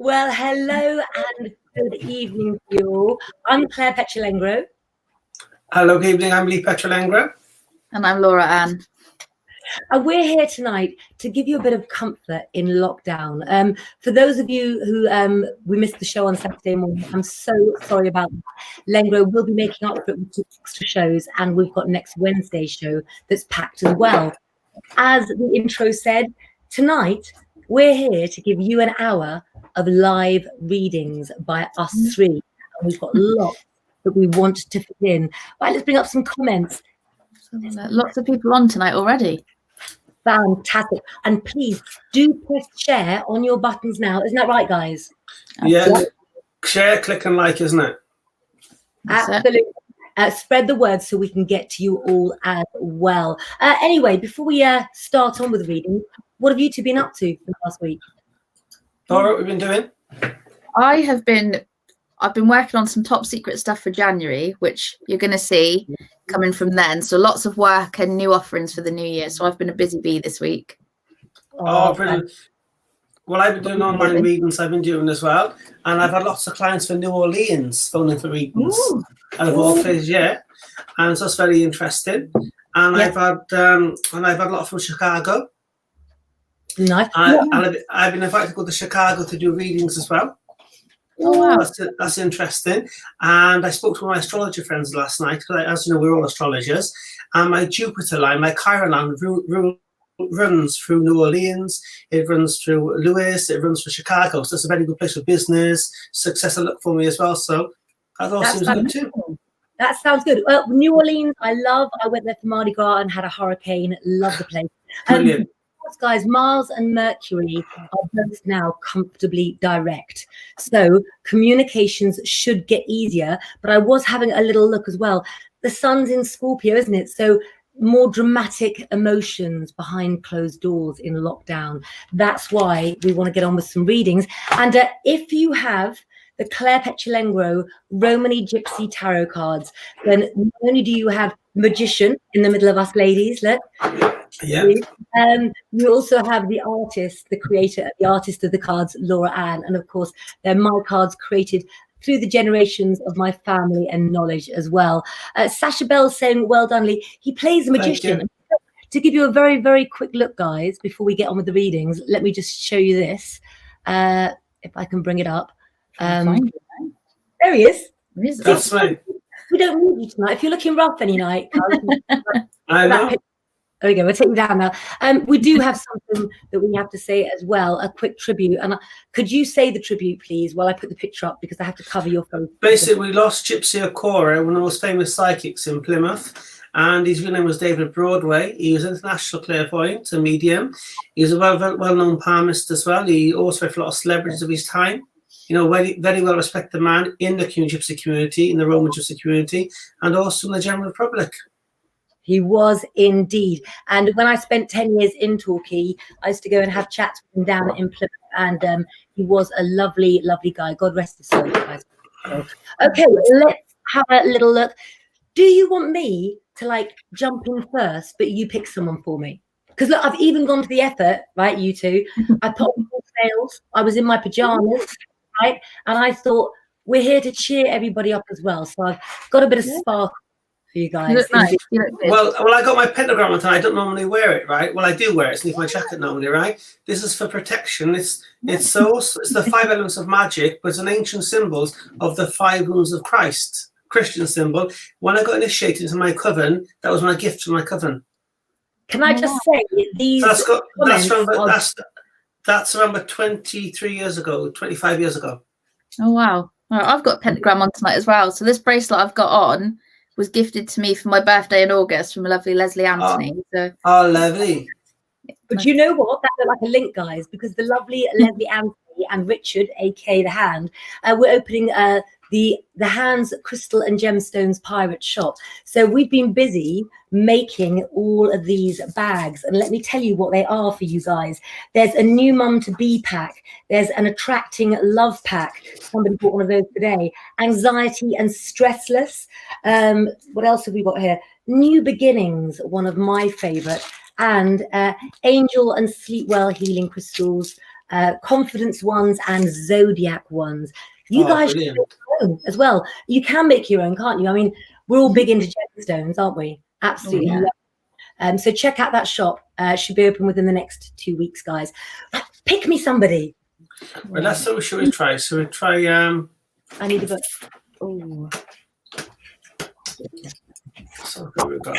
Well, hello and good evening to you all. I'm Claire Petulengro. Hello, good evening. I'm Lee Petulengro. And I'm Laura Ann. And we're here tonight to give you a bit of comfort in lockdown. For those of you who we missed the show on Saturday morning, I'm so sorry about that. Lengro will be making up for it with 2 extra shows, and we've got next Wednesday's show that's packed as well. As the intro said, tonight we're here to give you an hour of live readings by us three. And we've got lots that we want to fit in. Right, let's bring up some comments. Lots of people on tonight already. Fantastic. And please do press share on your buttons now. Isn't that right, guys? Yeah. Share, click and like, isn't it? Absolutely. Spread the word so we can get to you all as well. Anyway, before we start on with reading, what have you two been up to for the last week? Laura, what have you been doing? I've been working on some top secret stuff for January, which you're going to see coming from then. So lots of work and new offerings for the new year. So I've been a busy bee this week. Oh, brilliant. Well, I've been doing online readings. I've been doing as well. And I've had lots of clients for New Orleans phoning for readings. Out of all places, yeah. And so it's very interesting. And I've had a lot from Chicago. Nice. I've been invited to go to Chicago to do readings as well. Oh, wow. That's interesting. And I spoke to my astrologer friends last night, because as you know, we're all astrologers. And my Jupiter line, my Chiron line, runs through New Orleans, it runs through Lewis, it runs through Chicago. So it's a very good place for business, success to look for me as well. So that all seems good too. That sounds good. New Orleans, I love. I went there for Mardi Gras and had a hurricane. Love the place. Brilliant. Guys, Mars and Mercury are both now comfortably direct, so communications should get easier. But I was having a little look as well. The sun's in Scorpio, isn't it? So more dramatic emotions behind closed doors in lockdown. That's why we want to get on with some readings. And if you have the Claire Petulengro Romany Gypsy tarot cards, then not only do you have Magician in the middle of us ladies, look. Yeah. You also have the artist, the creator, the artist of the cards, Laura Ann, and of course they're my cards created through the generations of my family and knowledge as well. Sasha Bell saying, well done, Lee. He plays a magician. To give you a very, very quick look, guys, before we get on with the readings, let me just show you this. If I can bring it up. There he is. That's right. We don't need you tonight. If you're looking rough any night, I know. There we go. We'll take you down now. We do have something that we have to say as well, a quick tribute. And could you say the tribute, please, while I put the picture up, because I have to cover your phone. Basically, we lost Gypsy Okora, one of the most famous psychics in Plymouth. And his real name was David Broadway. He was an international clairvoyant, a medium. He was a well-known palmist as well. He also had a lot of celebrities of his time. You know, very, very well-respected man in the Gypsy community, in the Roman Gypsy community, and also in the general public. He was indeed. And when I spent 10 years in Torquay, I used to go and have chats with him down in Plymouth. And he was a lovely, lovely guy. God rest his soul, guys. Okay, let's have a little look. Do you want me to jump in first, but you pick someone for me? Because look, I've even gone to the effort, right, you two. I put on full sails. I was in my pajamas, right? And I thought, we're here to cheer everybody up as well. So I've got a bit of sparkle. You guys. Nice. Well, I got my pentagram on tonight. I don't normally wear it, right? Well, I do wear it. It's underneath my jacket normally, right? This is for protection. It's the 5 elements of magic, but it's an ancient symbols of the 5 wounds of Christ, Christian symbol. When I got initiated into my coven, that was my gift from my coven. Can I just say these? That's around 23 years ago, 25 years ago. Oh wow! I've got a pentagram on tonight as well. So this bracelet I've got on was gifted to me for my birthday in August from a lovely Leslie Anthony. Oh, lovely. But you know what? That looked like a link, guys, because the lovely Leslie Anthony and Richard, aka The Hand, we're opening the Hands Crystal and Gemstones Pirate Shop. So we've been busy making all of these bags. And let me tell you what they are for you guys. There's a new mum to be pack. There's an attracting love pack. Somebody bought one of those today. Anxiety and stressless. What else have we got here? New beginnings, one of my favorite. And angel and sleep well healing crystals. confidence ones, and zodiac ones. You guys should brilliant. make your own as well. You can make your own, can't you? I mean, we're all big into gemstones, aren't we? Absolutely. Oh, yeah. So check out that shop. Should be open within the next 2 weeks, guys. Pick me somebody. Well, that's what should we try. So we try. I need a book. Oh, So here we go.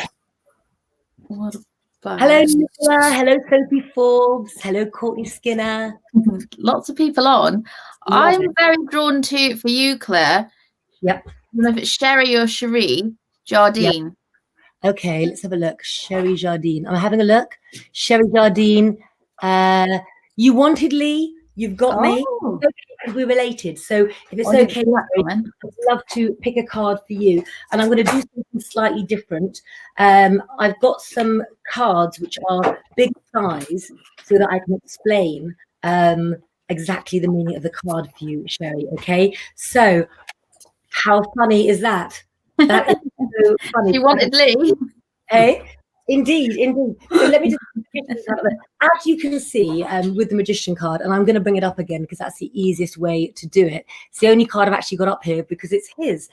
what about... Hello, Nicola. Hello, Sophie Forbes. Hello, Courtney Skinner. Lots of people on. I'm very drawn to, for you, Claire. Yep. I don't know if it's Sherry or Cherie Jardine. Yep. Okay, let's have a look. Sherry Jardine. I'm having a look. Sherry Jardine. You wanted Lee. You've got me. Okay, we're related. So if it's okay, I'd love to pick a card for you. And I'm going to do something slightly different. I've got some cards which are big size so that I can explain exactly the meaning of the card for you, Sherry. Okay. So how funny is that? That is so funny. You wanted Lee. Hey? Indeed. So let me just, as you can see with the magician card, and I'm going to bring it up again because that's the easiest way to do it. It's the only card I've actually got up here because it's his.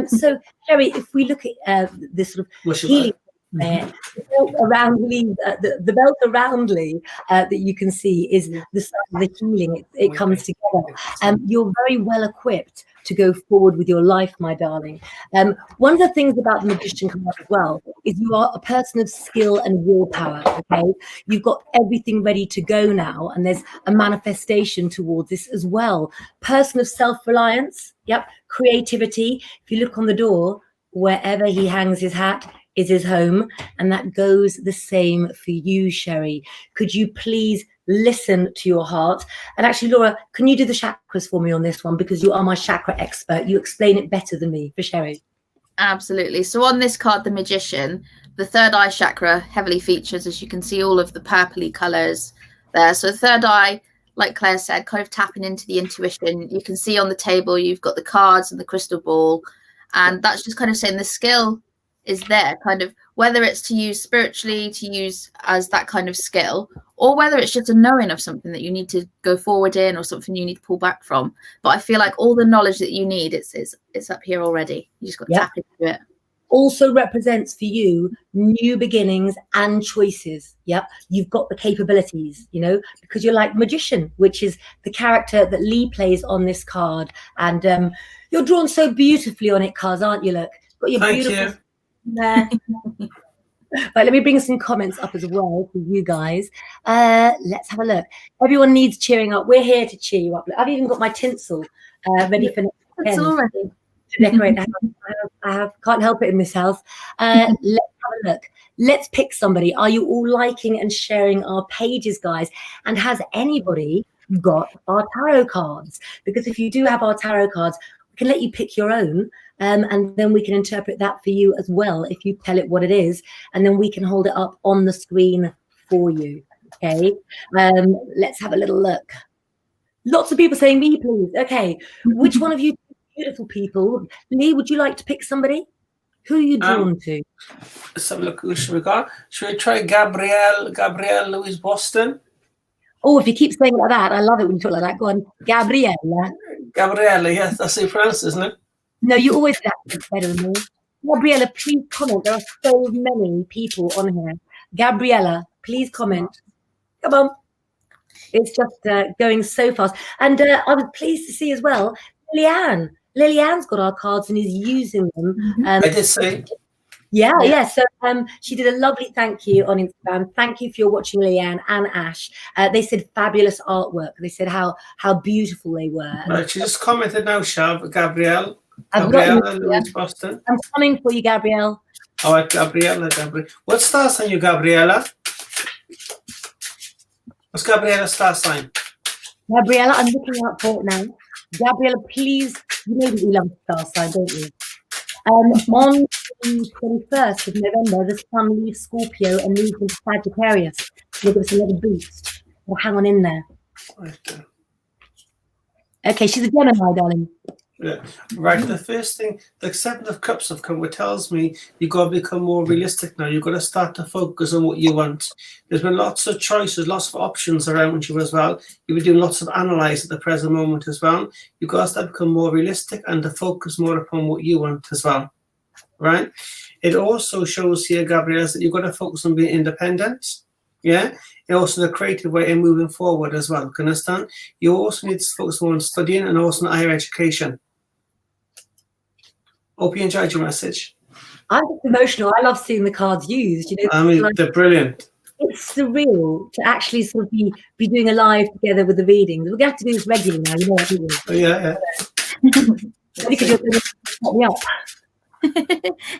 So, Sherry, if we look at this sort of healing, the belt around Lee, the belt around Lee that you can see is the start of the healing. It comes together. You're very well equipped to go forward with your life, my darling. One of the things about the magician card as well is you are a person of skill and willpower. Okay, you've got everything ready to go now, and there's a manifestation towards this as well. Person of self-reliance. Yep, creativity. If you look on the door, wherever he hangs his hat is his home, and that goes the same for you, Sherry. Could you please listen to your heart? And actually, Laura, can you do the chakras for me on this one, because you are my chakra expert? You explain it better than me for Sherry. Absolutely. So on this card, the magician, the third eye chakra heavily features, as you can see, all of the purpley colors there. So the third eye, like Claire said, kind of tapping into the intuition. You can see on the table you've got the cards and the crystal ball, and that's just kind of saying the skill is there, kind of, whether it's to use spiritually, to use as that kind of skill, or whether it's just a knowing of something that you need to go forward in, or something you need to pull back from. But I feel like all the knowledge that you need, it's up here already. You just got to tap into it. Also represents for you new beginnings and choices. Yep, you've got the capabilities, you know, because you're like magician, which is the character that Lee plays on this card. And you're drawn so beautifully on it, Cuz, aren't you? Look, got your beautiful. There. Right, let me bring some comments up as well for you guys. Let's have a look. Everyone needs cheering up. We're here to cheer you up. I've even got my tinsel ready for next weekend already to decorate. I can't help it in this house. Let's have a look. Let's pick somebody. Are you all liking and sharing our pages, guys? And has anybody got our tarot cards? Because if you do have our tarot cards, we can let you pick your own. And then we can interpret that for you as well if you tell it what it is, and then we can hold it up on the screen for you. Okay, let's have a little look. Lots of people saying me, please. Okay, which one of you beautiful people? Lee, would you like to pick somebody? Who are you drawn to? Let's have a look. Who should we go? Should we try Gabrielle Louise Boston? Oh, if you keep saying it like that, I love it when you talk like that. Go on, Gabriella. Gabriella, yes, that's in France, isn't it? No, you always say that better than me. Gabriella, please comment. There are so many people on here. Gabriella, please comment. Come on. It's just going so fast. And I was pleased to see as well, Liliane. Liliane's got our cards and is using them. I did say. Yeah. So she did a lovely thank you on Instagram. Thank you for your watching, Leanne and Ash. They said fabulous artwork. They said how beautiful they were. Right, she just commented now, Gabrielle. Louise Boston. I'm coming for you, Gabrielle. All right, Gabriella. What star sign you, Gabriella? What's Gabriella's star sign? Gabriella, I'm looking out for it now. Gabriella, please, you know that you love star sign, don't you? On the 21st of November, the sun leaves Scorpio and moves into Sagittarius. It'll give us another boost. Well, hang on in there. Right. Okay, she's a Gemini, darling. Yeah. Right. The first thing, the 7 of Cups have come, which tells me you've got to become more realistic now. You've got to start to focus on what you want. There's been lots of choices, lots of options around you as well. You've been doing lots of analyze at the present moment as well. You've got to start to become more realistic and to focus more upon what you want as well. Right. It also shows here, Gabrielle, that you've got to focus on being independent. Yeah. And also the creative way in moving forward as well. Can you understand? You also need to focus more on studying and also on higher education. Hope you enjoyed your message. I'm just emotional. I love seeing the cards used. You know, I mean, like, they're brilliant. it's surreal to actually sort of be doing a live together with the readings. We're going to have to do this regularly now. You know what I mean? Oh, yeah. You could just pop me up.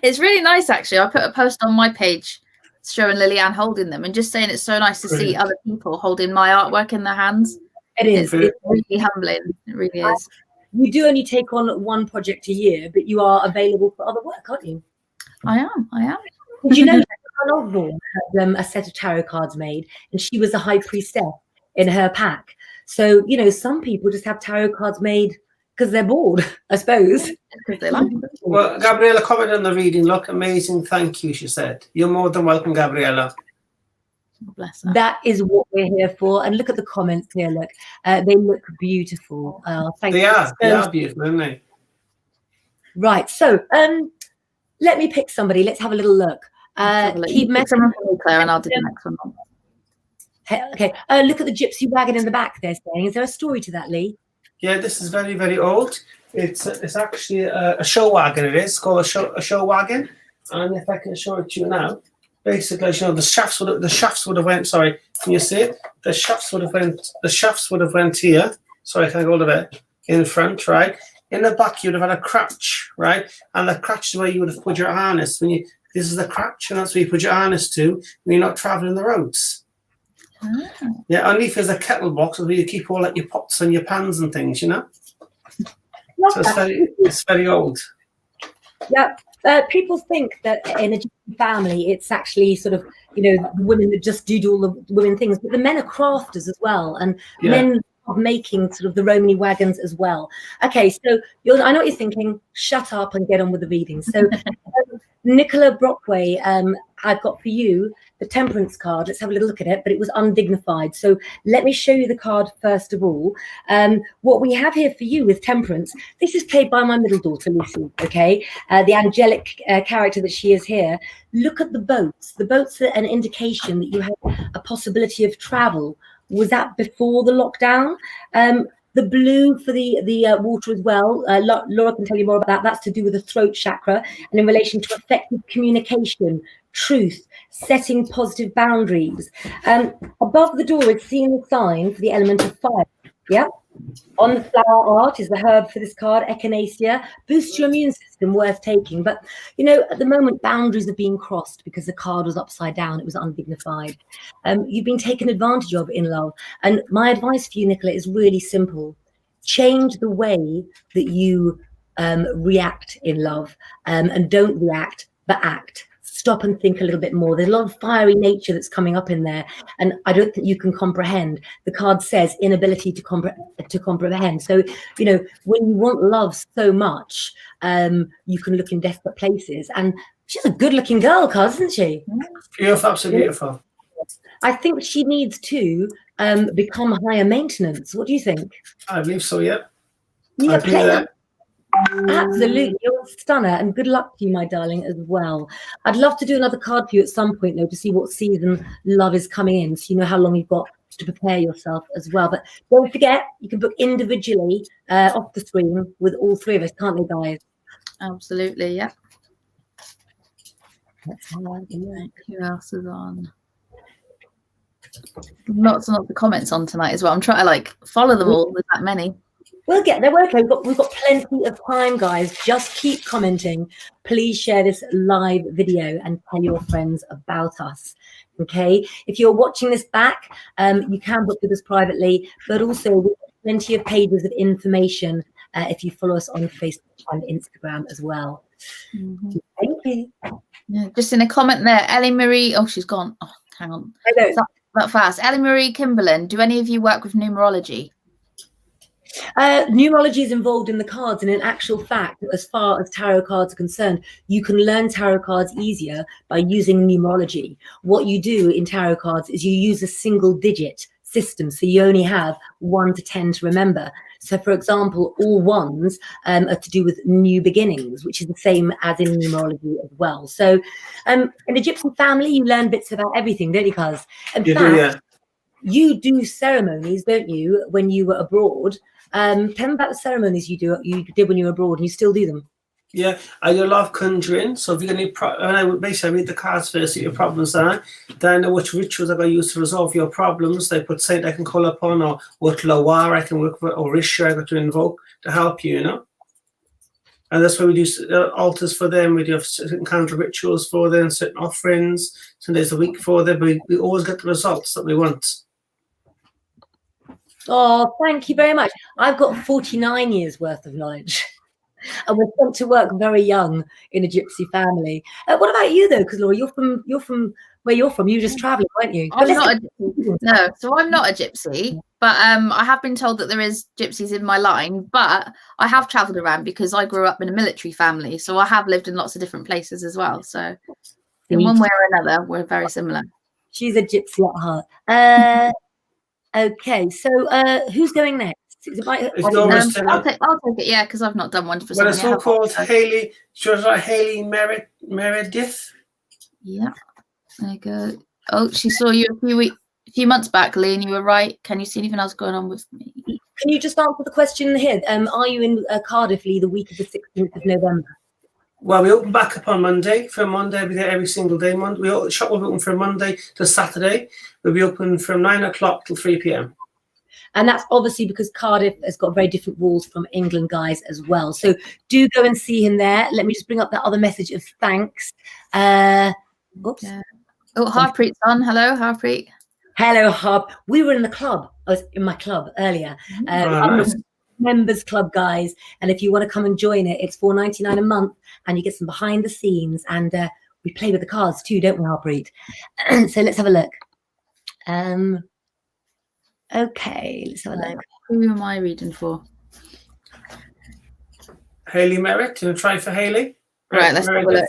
It's really nice, actually. I put a post on my page showing Lillian holding them and just saying it's so nice to see other people holding my artwork in their hands. It is. It's really humbling. It really is. You do only take on one project a year, but you are available for other work, aren't you? I am. Did you know that Anne Osborne had a set of tarot cards made, and she was a high priestess in her pack? So, you know, some people just have tarot cards made because they're bored, I suppose. Because they like it. Well, Gabriella commented on the reading. Look, amazing. Thank you, she said. You're more than welcome, Gabriella. Bless her. That is what we're here for. And look at the comments here. Look, they look beautiful. Thank you. They are beautiful, aren't they? Right. So, let me pick somebody. Let's have a little look. Keep messaging, Claire, and I'll do the next one. Okay. Look at the gypsy wagon in the back. They're saying, is there a story to that, Lee? Yeah, this is very, very old. It's actually a show wagon. It is called a show wagon. And if I can show it to you now, basically, you know, the shafts would have went. Sorry, can you see it? The shafts would have went here. Sorry, can I go a bit in front? Right. In the back, you'd have had a crutch, right? And the crutch is where you would have put your harness. This is the crutch, and that's where you put your harness to when you're not traveling the roads. Yeah, underneath is a kettle box where you keep all like your pots and your pans and things, you know. So it's very old. Yeah. People think that in a Gypsy family, it's actually sort of, you know, the women that just do all the women things, but the men are crafters as well, and men are making sort of the Romany wagons as well. Okay, so I know what you're thinking. Shut up and get on with the reading. So, Nicola Brockway, I've got for you the Temperance card. Let's have a little look at it, but it was undignified. So let me show you the card first of all. What we have here for you with Temperance, this is played by my middle daughter, Lucy, okay? The angelic character that she is here. Look at the boats. The boats are an indication that you have a possibility of travel. Was that before the lockdown? The blue for the water as well. Laura can tell you more about that. That's to do with the throat chakra and in relation to effective communication, truth, setting positive boundaries. Above the door is seen the sign for the element of fire. Yeah. On the flower art is the herb for this card, echinacea. Boosts your immune system, worth taking. But, you know, at the moment, boundaries are being crossed because the card was upside down. It was undignified. You've been taken advantage of in love. And my advice for you, Nicola, is really simple. Change the way that you react in love, and don't react, but act. Stop and think a little bit more. There's a lot of fiery nature that's coming up in there, and I don't think you can comprehend. The card says inability to comprehend. So, you know, when you want love so much, you can look in desperate places. And she's a good-looking girl, cuz, isn't she? Beautiful, absolutely beautiful. I think she needs to become higher maintenance. What do you think? I believe so. Yeah. Yeah, I agree with that. Absolutely. You're a stunner, and good luck to you, my darling, as well. I'd love to do another card for you at some point, though, to see what season love is coming in, so you know how long you've got to prepare yourself as well. But don't forget, you can book individually off the screen with all three of us, can't they, guys? Absolutely, yeah. Let's have a look. Who else is on? Lots and lots of comments on tonight as well. I'm trying to like follow them all. There's that many. We'll get there. Okay, we've got plenty of time, guys. Just keep commenting. Please share this live video and tell your friends about us. Okay, if you're watching this back, you can book with us privately, but also we've got plenty of pages of information if you follow us on Facebook and Instagram as well. Mm-hmm. Thank you. Yeah, just in a comment there, Ellie Marie. Oh, she's gone. Oh, hang on. Hello. That fast. Ellie Marie Kimberlin. Do any of you work with numerology? Numerology is involved in the cards, and in actual fact, as far as tarot cards are concerned, you can learn tarot cards easier by using numerology. What you do in tarot cards is you use a single digit system, so you only have 1 to 10 to remember. So, for example, all ones are to do with new beginnings, which is the same as in numerology as well. So, in the Gypsy family, you learn bits about everything, don't you, Cuz? In fact, you do ceremonies, don't you, when you were abroad? Tell me about the ceremonies you did when you were abroad, and you still do them. Yeah, I do a lot of conjuring. So if you're going to basically I read the cards first, see your problems are. Then I know which rituals I'm going to use to resolve your problems. They put saint I can call upon, or what lawar I can work with, or Risha I got to invoke to help you, you know. And that's why we do altars for them. We do have certain kind of rituals for them, certain offerings, 10 days a week for them. But we always get the results that we want. Oh, thank you very much. I've got 49 years worth of knowledge. And we're sent to work very young in a Gypsy family. What about you, though? Because Laura, you're from where you're from. You were just traveling, weren't you? I'm not a Gypsy. No, so I'm not a Gypsy, but I have been told that there is Gypsies in my line. But I have travelled around because I grew up in a military family, so I have lived in lots of different places as well. So in one way or another, we're very similar. She's a Gypsy at heart. Okay, so who's going next? I'll take it, yeah, because I've not done one for so long. Well, it's all called Hayley. She's like Hayley Meredith. Yeah, there you go. Oh, she saw you a few months back, Lee, and you were right. Can you see anything else going on with me? Can you just answer the question here? Are you in Cardiff, Lee, the week of the 16th of November? Well, we open back up on Monday. For Monday, we'll be there every single day. The shop will be open from Monday to Saturday. We'll be open from 9 o'clock till 3 p.m. And that's obviously because Cardiff has got very different rules from England, guys, as well. So do go and see him there. Let me just bring up that other message of thanks. Oops. Yeah. Oh, Harpreet's on. Hello, Harpreet. Hello, Harp. We were in the club. I was in my club earlier. Nice. Members club, guys. And if you want to come and join it, it's $4.99 a month, and you get some behind the scenes. And we play with the cards too, don't we, Harpreet? So let's have a look. Okay, let's have a look. Who am I reading for? Hayley Merritt. Do you want to try for Hayley? Right, let's have a look.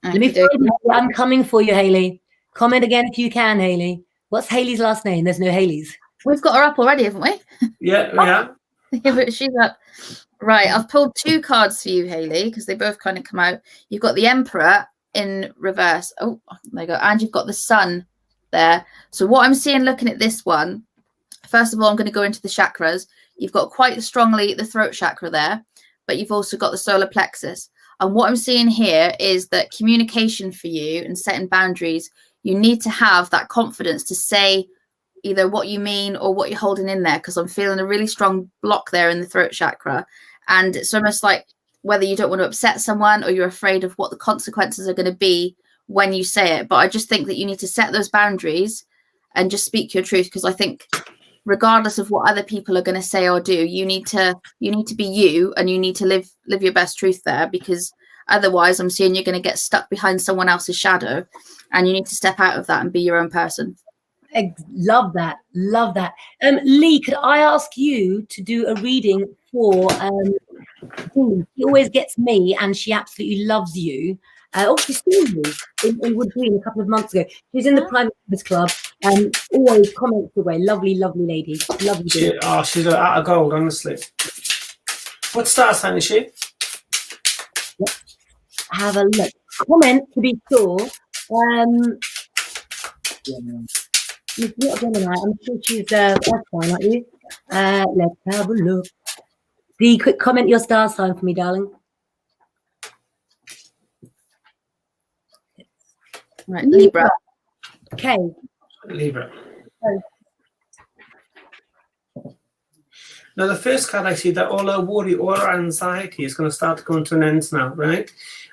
Let me find it. I'm coming for you, Hayley. Comment again if you can, Hayley. What's Hayley's last name? There's no Haleys. We've got her up already, haven't we? Yeah, yeah. Yeah, but she's up. Right, I've pulled 2 cards for you, Hayley, because they both kind of come out. You've got the Emperor in reverse. Oh, there you go. And you've got the Sun there. So what I'm seeing looking at this one, first of all, I'm going to go into the chakras. You've got quite strongly the throat chakra there, but you've also got the solar plexus. And what I'm seeing here is that communication for you and setting boundaries, you need to have that confidence to say either what you mean or what you're holding in there, because I'm feeling a really strong block there in the throat chakra. And it's almost like whether you don't want to upset someone or you're afraid of what the consequences are going to be when you say it. But I just think that you need to set those boundaries and just speak your truth, because I think regardless of what other people are going to say or do, you need to be you, and you need to live your best truth there, because otherwise I'm seeing you're going to get stuck behind someone else's shadow, and you need to step out of that and be your own person. Love that. Lee, could I ask you to do a reading for she always gets me, and she absolutely loves you. She's seen you in Wood Green a couple of months ago. She's in the private members club and always comments away. Lovely lady. Lovely. She's out of gold, honestly. What star sign is she? Have a look. Comment to be sure. She's not Gemini. I'm sure she's Earth sign, aren't you? Let's have a look. Dee, quick comment your star sign for me, darling. Right, Libra. Okay. Libra. Now, the first card I see, that all her worry, all her anxiety is going to start to come to an end now, right?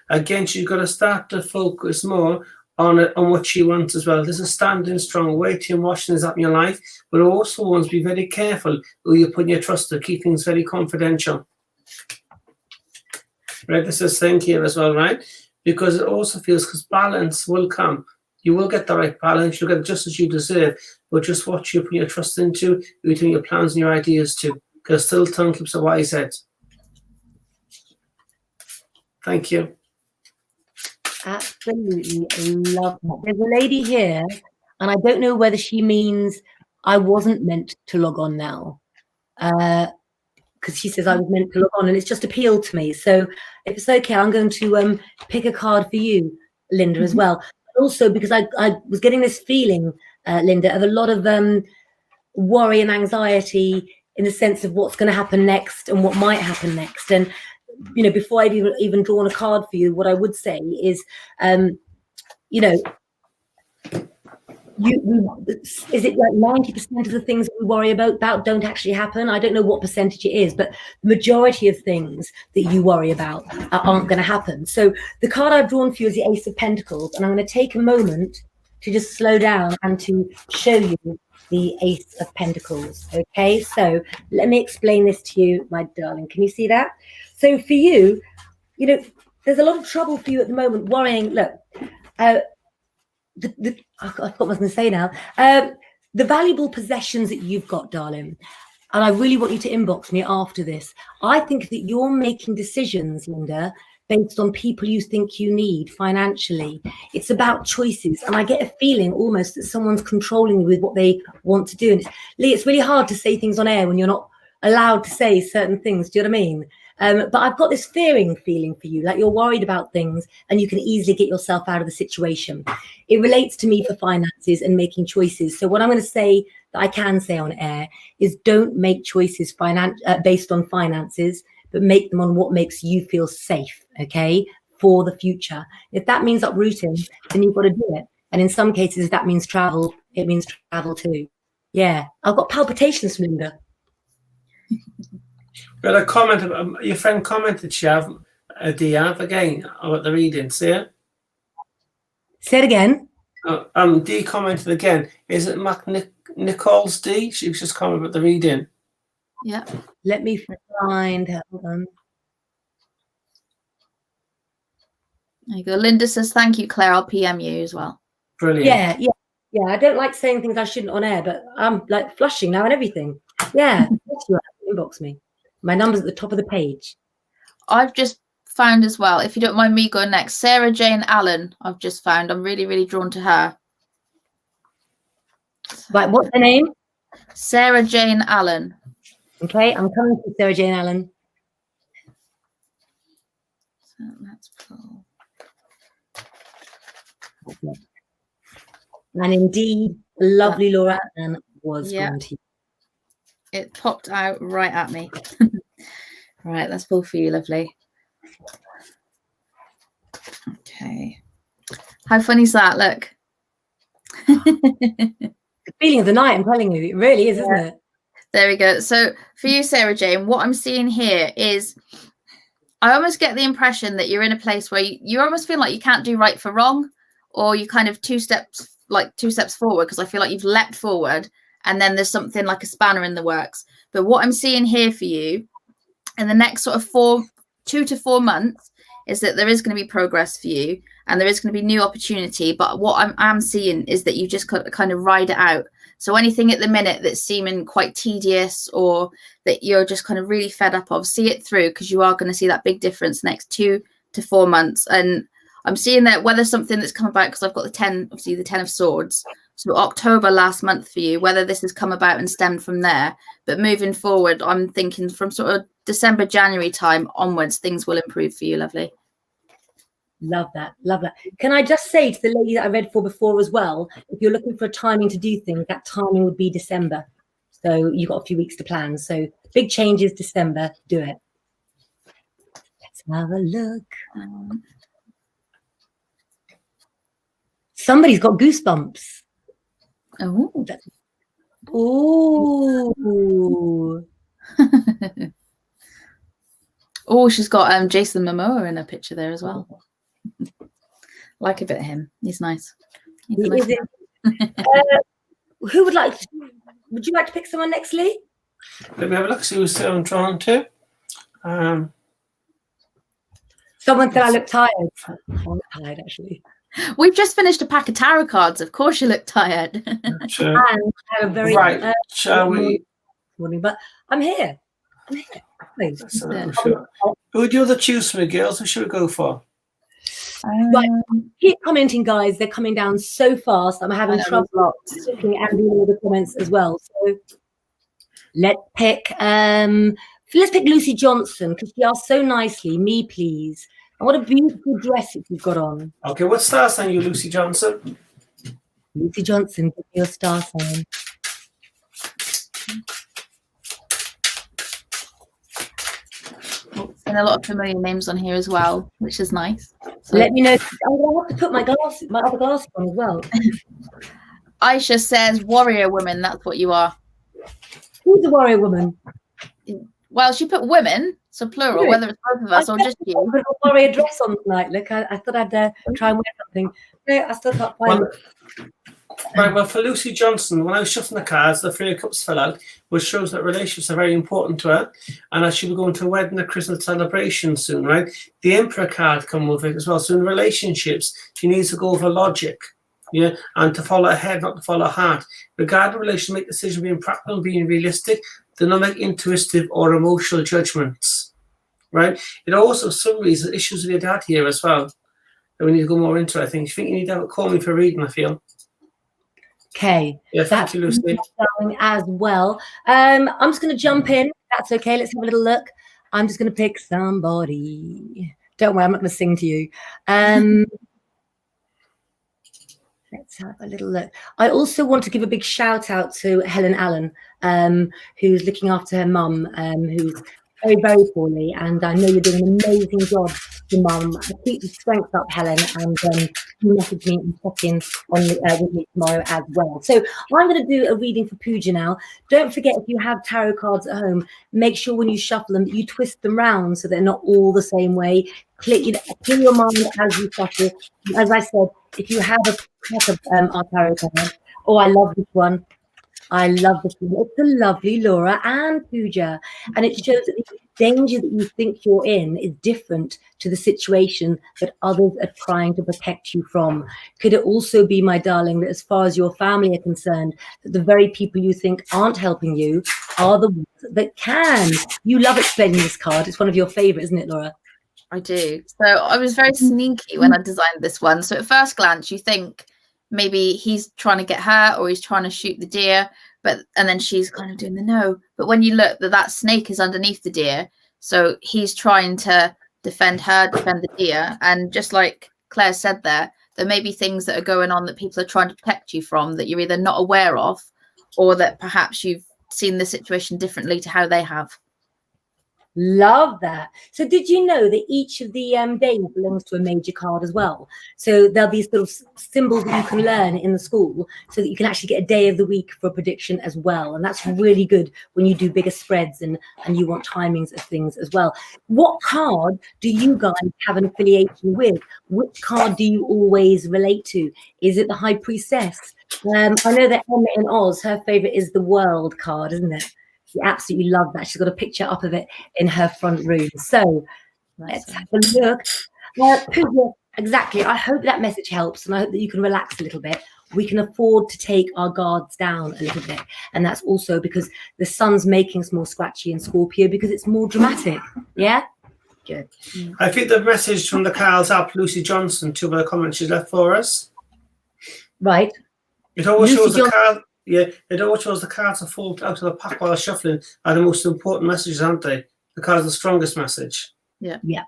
Again, she's got to start to focus more on what she wants as well. This is standing strong, waiting, watching is up in your life, but also wants to be very careful who you put your trust to, keep things very confidential. Right, this is thing here as well, right? Because it also feels, because balance will come. You will get the right balance, you'll get just as you deserve, but just what you put your trust into, you're doing your plans and your ideas to. because still tongue clips are wise head. Thank you. Absolutely love that. There's a lady here, and I don't know whether she means I wasn't meant to log on now. Because she says I was meant to log on, and it's just appealed to me. So if it's okay, I'm going to pick a card for you, Linda, as well. Also, because I was getting this feeling, Linda, of a lot of worry and anxiety in the sense of what's going to happen next and what might happen next. And you know, before I've even drawn a card for you, what I would say is, you know, is it like 90% of the things that we worry about don't actually happen? I don't know what percentage it is, but the majority of things that you worry about aren't going to happen. So the card I've drawn for you is the Ace of Pentacles, and I'm going to take a moment to just slow down and to show you the Ace of Pentacles. Okay, so let me explain this to you, my darling. Can you see that? So for you, you know, there's a lot of trouble for you at the moment, worrying. Look, I forgot what I was going to say now. The valuable possessions that you've got, darling, and I really want you to inbox me after this. I think that you're making decisions, Linda, based on people you think you need financially. It's about choices, and I get a feeling almost that someone's controlling you with what they want to do. And Lee, it's really hard to say things on air when you're not allowed to say certain things. Do you know what I mean? But I've got this feeling for you, like you're worried about things and you can easily get yourself out of the situation. It relates to me for finances and making choices. So what I'm going to say that I can say on air is don't make choices based on finances, but make them on what makes you feel safe, okay, for the future. If that means uprooting, then you've got to do it. And in some cases, if that means travel, it means travel too. Yeah, I've got palpitations, Linda. Got a comment. Your friend commented, Shav, Diav, again about the reading. See it? Say it again. D commented again. Is it Nicole's D? She was just commenting about the reading. Yeah. Let me find her. Hold on. There you go. Linda says, thank you, Claire. I'll PM you as well. Brilliant. Yeah. I don't like saying things I shouldn't on air, but I'm like flushing now and everything. Yeah. Inbox me. My number's at the top of the page. I've just found as well, if you don't mind me going next, Sarah Jane Allen, I've just found. I'm really, really drawn to her. Right, what's her name? Sarah Jane Allen. Okay, I'm coming to Sarah Jane Allen. So let's pull. And indeed, lovely Laura Ann was going to. It popped out right at me. Right, let's pull for you, lovely. Okay. How funny is that? Look. The feeling of the night, I'm telling you, it really is, isn't it? There we go. So for you, Sarah Jane, what I'm seeing here is I almost get the impression that you're in a place where you almost feel like you can't do right for wrong, or you kind of two steps forward, because I feel like you've leapt forward and then there's something like a spanner in the works. But what I'm seeing here for you in the next sort of 2 to 4 months is that there is going to be progress for you and there is going to be new opportunity. But what I'm seeing is that you just kind of ride it out. So anything at the minute that's seeming quite tedious or that you're just kind of really fed up of, see it through, because you are going to see that big difference next 2 to 4 months. And I'm seeing that whether something that's come about, because I've got the 10 of Swords. So October last month for you, whether this has come about and stemmed from there. But moving forward, I'm thinking from sort of December, January time onwards, things will improve for you, lovely. Love that. Love that. Can I just say to the lady that I read for before as well, if you're looking for a timing to do things, that timing would be December. So you've got a few weeks to plan. So big changes, December, do it. Let's have a look. Somebody's got goosebumps. Oh. Ooh. Oh, she's got Jason Momoa in a picture there as well. Like a bit of him. He's nice. He's nice. Who would like to, would you like to pick someone next, Lee? Let me have a look, see who's I'm drawn to. Someone said I look tired. I'm tired, actually. We've just finished a pack of tarot cards. Of course you look tired. Sure. And I have a very right, shall we? Morning, but I'm here. That's sure. Who would you other choose for the girls? Who should we go for? Right. Keep commenting, guys. They're coming down so fast. I'm having trouble looking and reading all the comments as well. So let's pick Lucy Johnson, because she asked so nicely, me please. And what a beautiful dress that you've got on. Okay, what star sign are you, Lucy Johnson? Lucy Johnson, give me your star sign. And a lot of familiar names on here as well, which is nice. So let me know. I'm going to have to put my other glasses on as well. Aisha says, warrior woman, that's what you are. Who's a warrior woman? Well, she put women, so plural, Really? whether it's both of us or just you. I've got a warrior dress on tonight. Look, I thought I'd try and wear something. No, I still can't find it. Right, well, for Lucy Johnson, when I was shuffling the cards, the 3 of Cups fell out, which shows that relationships are very important to her, and that she'll be going to a wedding, a Christmas celebration soon, right? The Emperor card come with it as well. So in relationships, she needs to go over logic, yeah, and to follow her head, not to follow her heart. Regarding relations, make decisions being practical and being realistic. Do not make intuitive or emotional judgments, right? It also, for some reason, issues with your dad here as well. And we need to go more into it, I think. You think you need to call me for reading, I feel. Okay. Yeah, thank you, Lucy. As well. I'm just going to jump in. That's okay. Let's have a little look. I'm just going to pick somebody. Don't worry, I'm not going to sing to you. Let's have a little look. I also want to give a big shout out to Helen Allen, who's looking after her mum, who's very, very poorly. And I know you're doing an amazing job, your mum. Keep your strength up, Helen, and you message me and check in on with me tomorrow as well. So I'm going to do a reading for Pooja now. Don't forget, if you have tarot cards at home, make sure when you shuffle them, you twist them round so they're not all the same way. Clear your mind as you shuffle. As I said, if you have a pack of our tarot cards, oh, I love this one. I love this one. It's a lovely Laura and Pooja, and it shows that the danger that you think you're in is different to the situation that others are trying to protect you from. Could it also be, my darling, that as far as your family are concerned, that the very people you think aren't helping you are the ones that can? You love explaining this card. It's one of your favorites, isn't it, Laura? I do. So I was very sneaky when I designed this one. So at first glance, you think maybe he's trying to get her or he's trying to shoot the deer, and then she's kind of doing the no. But when you look, that snake is underneath the deer, so he's trying to defend her, defend the deer. And just like Claire said there may be things that are going on that people are trying to protect you from that you're either not aware of, or that perhaps you've seen the situation differently to how they have. Love that. So did you know that each of the days belongs to a major card as well? So there'll be sort of symbols that you can learn in the school so that you can actually get a day of the week for a prediction as well. And that's really good when you do bigger spreads and you want timings of things as well. What card do you guys have an affiliation with? Which card do you always relate to? Is it the High Priestess? I know that Emma in Oz, her favorite is the World card, isn't it? She absolutely loved that. She's got a picture up of it in her front room. So let's have a look. Exactly. I hope that message helps, and I hope that you can relax a little bit. We can afford to take our guards down a little bit. And that's also because the sun's making us more scratchy in Scorpio because it's more dramatic. Yeah? Good. I think the message from the cards up, Lucy Johnson, to the comments she's left for us. Right. It always shows the card. Yeah, it always shows the cards are full out of the pack while shuffling are the most important messages, aren't they? The cards are the strongest message. Yeah.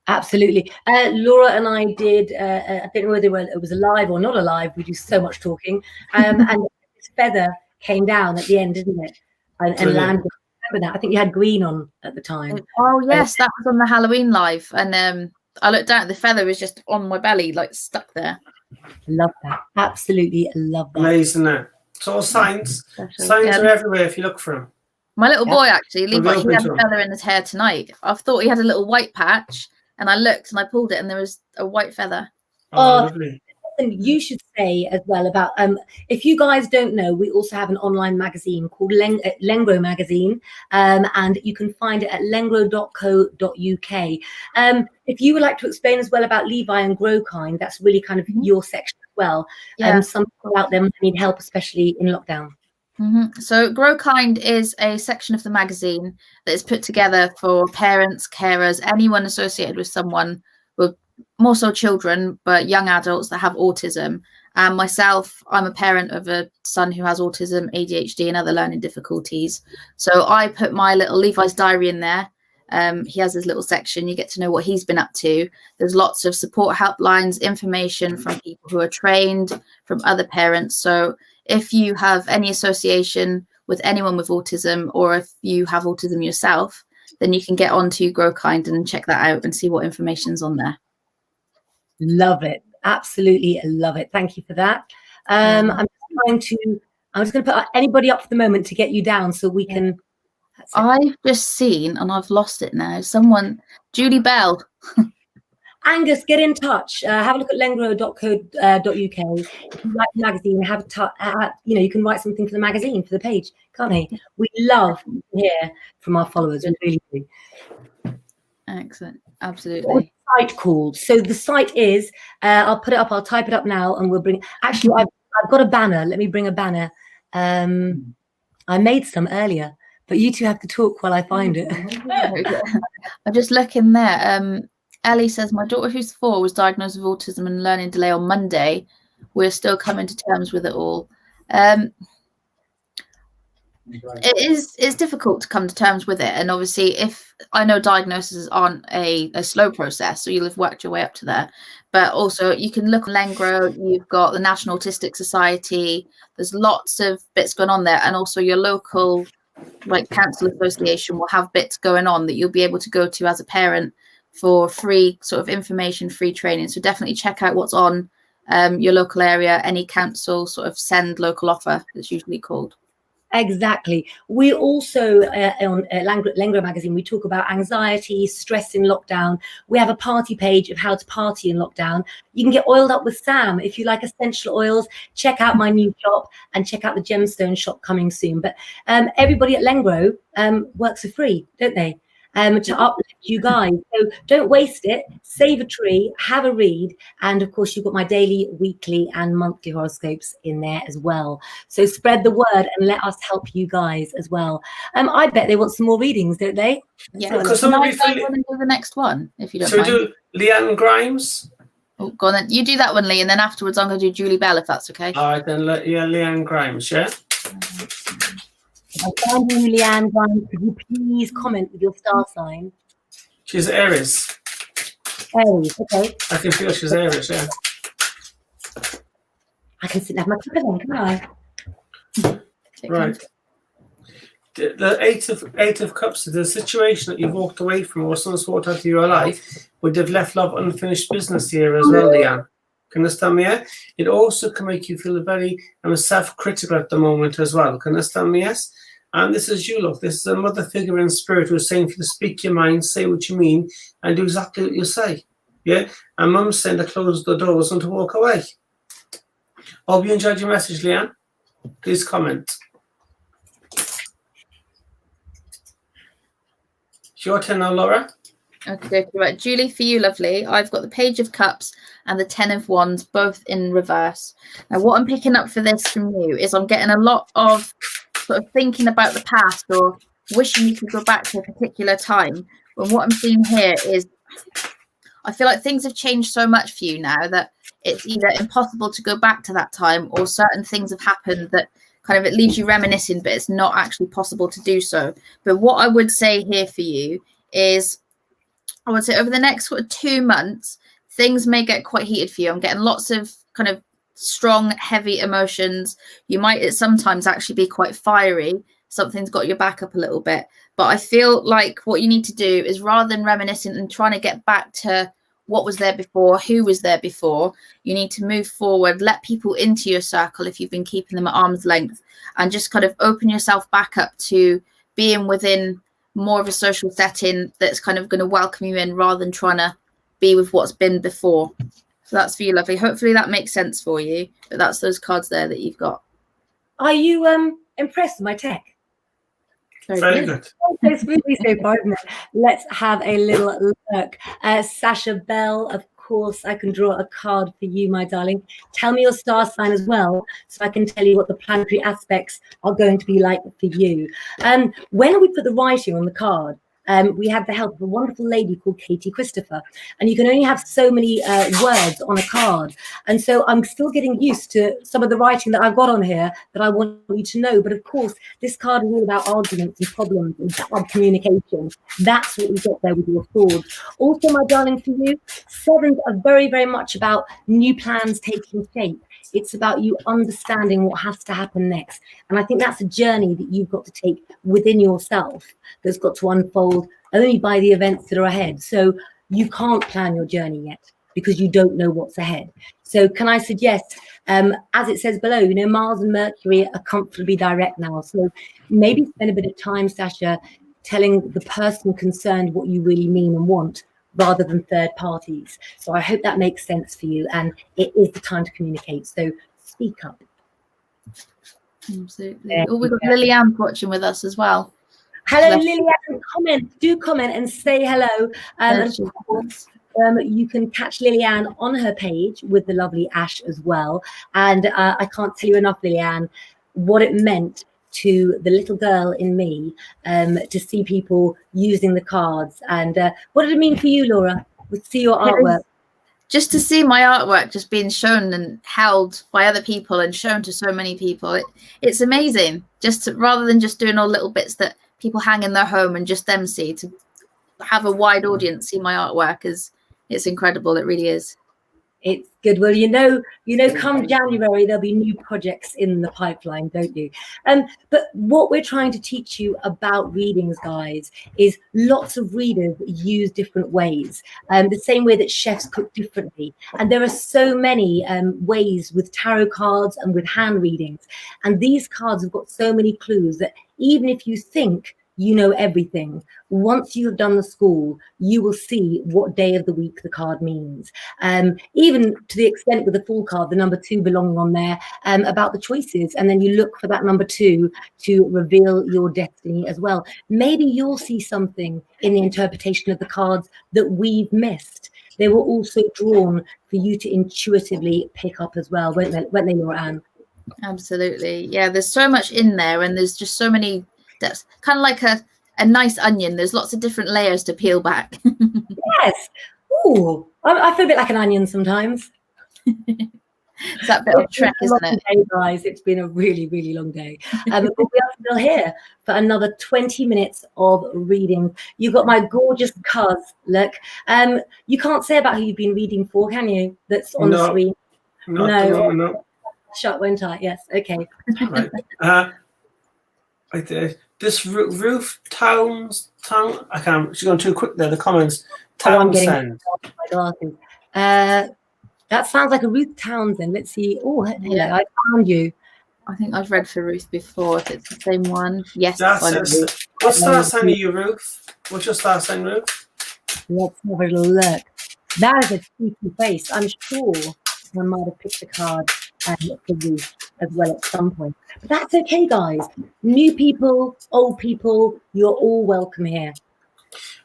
Absolutely. Laura and I did, I don't know whether it was alive or not alive. We do so much talking. And this feather came down at the end, didn't it? And landed. Remember that? I think you had green on at the time. Oh, yes, that was on the Halloween live. And I looked down, the feather was just on my belly, like stuck there. Love that. Absolutely love that. Amazing, isn't it? It's all signs. Signs are everywhere if you look for them. My little boy, actually, Levi, he had a feather in his hair tonight. I thought he had a little white patch, and I looked and I pulled it, and there was a white feather. Oh, lovely. And you should say as well about if you guys don't know, we also have an online magazine called Lengro magazine, and you can find it at lengro.co.uk. If you would like to explain as well about Levi and Growkind, that's really kind of your section as well. Some people out there might need help, especially in lockdown. So Grow Kind is a section of the magazine that is put together for parents, carers, anyone associated with someone with, more so children, but young adults that have autism. And myself, I'm a parent of a son who has autism, ADHD, and other learning difficulties. So I put my little Levi's diary in there. He has his little section. You get to know what he's been up to. There's lots of support helplines, information from people who are trained, from other parents. So if you have any association with anyone with autism, or if you have autism yourself, then you can get on to Grow Kind and check that out and see what information's on there. Love it. Absolutely love it. Thank you for that. I'm just going to put anybody up for the moment to get you down so we can. I've just seen, and I've lost it now, someone, Julie Bell. Angus, get in touch. Have a look at lengro.co.uk. If you like the magazine, you can write something for the magazine, for the page, can't he? We love to hear from our followers. We really do. Excellent. Absolutely. What's the site called? So the site is, I'll put it up, I'll type it up now, and we'll bring, actually, I've got a banner. Let me bring a banner. I made some earlier, but you two have to talk while I find it. I'm just looking there. Ellie says, my daughter who's 4 was diagnosed with autism and learning delay on Monday. We're still coming to terms with it all. It's difficult to come to terms with it. And obviously, if I know diagnoses aren't a slow process, so you'll have worked your way up to there. But also you can look on Lengro, you've got the National Autistic Society. There's lots of bits going on there. And also your local council association will have bits going on that you'll be able to go to as a parent for free sort of information, free training. So definitely check out what's on your local area, any council sort of send local offer that's usually called. Exactly. We also, on Lengro magazine, we talk about anxiety, stress in lockdown. We have a party page of how to party in lockdown. You can get oiled up with Sam. If you like essential oils, check out my new shop and check out the Gemstone shop coming soon. But everybody at Lengro works for free, don't they? To uplift you guys. So don't waste it. Save a tree, have a read. And of course, you've got my daily, weekly and monthly horoscopes in there as well. So spread the word and let us help you guys as well. I bet they want some more readings, don't they? Yeah. Because I want to do the next one, if you don't mind. So we do Leanne Grimes? Oh, go on then. You do that one, Lee, and then afterwards I'm going to do Julie Bell, if that's okay. All right, then, Leanne Grimes, yeah? I find you, Leanne Grimes, could you please comment with your star sign? She's Aries. Aries, okay. I can feel she's Aries, yeah. I can sit and have my cup of then, can I? Right. The eight of Cups, the situation that you've walked away from or someone's walked out of your life would have left love unfinished business here as well, Leanne. Can you understand me? Yeah? It also can make you feel very self-critical at the moment as well. Can you understand me? Yes? And this is you, look. This is a mother figure in spirit who's saying for you to speak your mind, say what you mean, and do exactly what you say. Yeah? And Mum's saying to close the doors and to walk away. Hope you enjoyed your message, Leanne. Please comment. It's your turn now, Laura. Okay, right. Julie, for you, lovely. I've got the Page of Cups and the 10 of Wands, both in reverse. Now, what I'm picking up for this from you is I'm getting a lot of sort of thinking about the past or wishing you could go back to a particular time. When what I'm seeing here is I feel like things have changed so much for you now that it's either impossible to go back to that time or certain things have happened that kind of it leaves you reminiscing, but it's not actually possible to do so. But what I would say here for you is I would say over the next 2 months, things may get quite heated for you. I'm getting lots of kind of strong, heavy emotions. You might sometimes actually be quite fiery. Something's got your back up a little bit. But I feel like what you need to do is rather than reminiscing and trying to get back to what was there before, who was there before, you need to move forward, let people into your circle if you've been keeping them at arm's length, and just kind of open yourself back up to being within more of a social setting that's kind of going to welcome you in rather than trying to be with what's been before. So that's for you, lovely. Hopefully that makes sense for you. But that's those cards there that you've got. Are you impressed with my tech? Very good. It's really so far, isn't it? Let's have a little look. Sasha Bell, of course, I can draw a card for you, my darling. Tell me your star sign as well, so I can tell you what the planetary aspects are going to be like for you. When we put the writing on the card, we had the help of a wonderful lady called Katie Christopher, and you can only have so many words on a card. And so I'm still getting used to some of the writing that I've got on here that I want you to know. But of course, this card is all about arguments and problems and bad communication. That's what we got there with your sword. Also, my darling, for you, sevens are very, very much about new plans taking shape. It's about you understanding what has to happen next. And I think that's a journey that you've got to take within yourself that's got to unfold only by the events that are ahead. So you can't plan your journey yet because you don't know what's ahead. So can I suggest, as it says below, you know, Mars and Mercury are comfortably direct now. So maybe spend a bit of time, Sasha, telling the person concerned what you really mean and want, rather than third parties. So I hope that makes sense for you, and it is the time to communicate. So speak up. Absolutely. Oh, we've got Lillian watching with us as well. Hello, Lillian. Do comment and say hello. And of course, you can catch Lillian on her page with the lovely Ash as well. And I can't tell you enough, Lillian, what it meant to the little girl in me to see people using the cards. And what did it mean for you, Laura, to see your artwork? Just to see my artwork just being shown and held by other people and shown to so many people, it's amazing. Just rather than just doing all little bits that people hang in their home and just them see, to have a wide audience see my artwork it's incredible. It really is. It's good. Well, you know, come January, there'll be new projects in the pipeline, don't you? But what we're trying to teach you about readings, guys, is lots of readers use different ways, the same way that chefs cook differently. And there are so many ways with tarot cards and with hand readings. And these cards have got so many clues that even if you think you know everything, once you have done the school, you will see what day of the week the card means. Even to the extent with the full card, the number 2 belonging on there, about the choices. And then you look for that number 2 to reveal your destiny as well. Maybe you'll see something in the interpretation of the cards that we've missed. They were also drawn for you to intuitively pick up as well, weren't they, Laura Ann? Absolutely. Yeah, there's so much in there, and there's just so many depths. Kind of like a nice onion. There's lots of different layers to peel back. Yes. Ooh, I feel a bit like an onion sometimes. It's that bit of trek, isn't it? Day, guys. It's been a really, really long day. But we are still here for another 20 minutes of reading. You've got my gorgeous cuz. Look, you can't say about who you've been reading for, can you? That's on the screen. No. Shut, won't I? Yes. Okay. Right. This Ruth town. I can't. She's gone too quick there. The comments. Townsend. My glasses. That sounds like a Ruth Townsend. Let's see. Oh, hello. Yeah. I found you. I think I've read for Ruth before. If it's the same one. Yes. What's star sign are you, Ruth? What's your star sign, Ruth? Let's have a little look. That is a creepy face. I'm sure I might have picked a card for Ruth as well at some point. But that's okay, guys. New people, old people, you're all welcome here.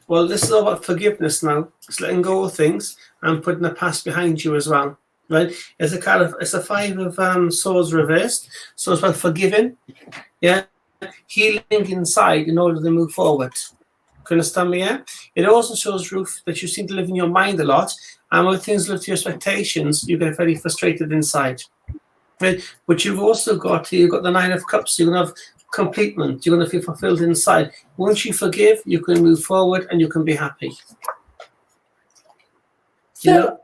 Well, this is all about forgiveness now. It's letting go of things and putting the past behind you as well, right? It's a 5 of swords reversed, so it's about forgiving, yeah, healing inside in order to move forward. Can you understand me? Yeah. It also shows, Ruth, that you seem to live in your mind a lot, and when things live to your expectations, you get very frustrated inside. Right? But you've also got the 9 of Cups. You're gonna have completement. You're going to feel fulfilled inside. Once you forgive, you can move forward and you can be happy. So,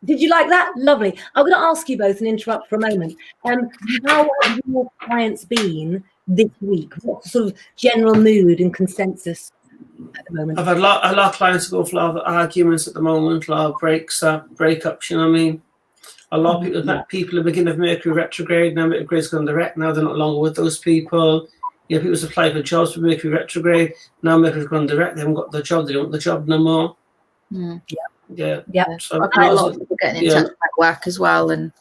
did you like that? Lovely. I'm going to ask you both and interrupt for a moment. How have your clients been this week? What sort of general mood and consensus at the moment? I've had a lot of clients go for a lot of arguments at the moment, a lot of breakups, you know what I mean? A lot of people at the beginning of Mercury retrograde, now Mercury's gone direct, now they're not longer with those people. You know, people apply for jobs for Mercury retrograde, now Mercury's gone direct, they haven't got the job, they don't want the job no more. Mm. Yeah. So I've had a lot of people getting in touch about work as well, and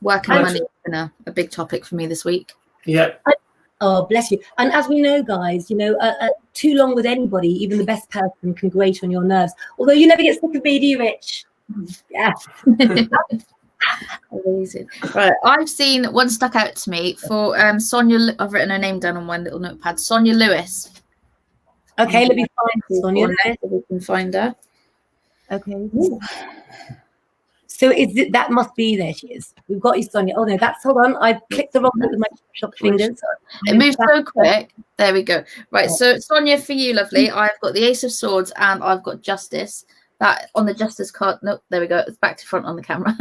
work and money has been a big topic for me this week. Yeah. Oh, bless you. And as we know, guys, you know, too long with anybody, even the best person, can grate on your nerves. Although you never get sick of me, do you, Rich? Yeah. Amazing. Right, I've seen one stuck out to me for Sonia. I've written her name down on one little notepad. Sonia Lewis. Okay, let me find Sonia. If we can find her. Okay. Ooh. So that must be, there she is. We've got you, Sonia. Oh no, hold on. I clicked the wrong bit with my shop fingers. It moves so quick. There we go. Right, so Sonia, for you, lovely. I've got the Ace of Swords and I've got Justice. That on the Justice card. Nope, there we go. It's back to front on the camera.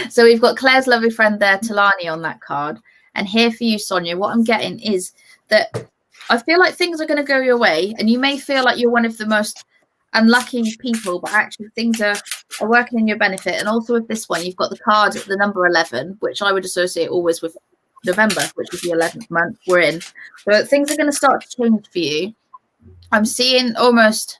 So we've got Claire's lovely friend there, Talani, on that card. And here for you, Sonia, what I'm getting is that I feel like things are going to go your way, and you may feel like you're one of the most unlucky people, but actually things are working in your benefit. And also with this one, you've got the card, the number 11, which I would associate always with November, which is the 11th month we're in. So things are going to start to change for you. I'm seeing almost,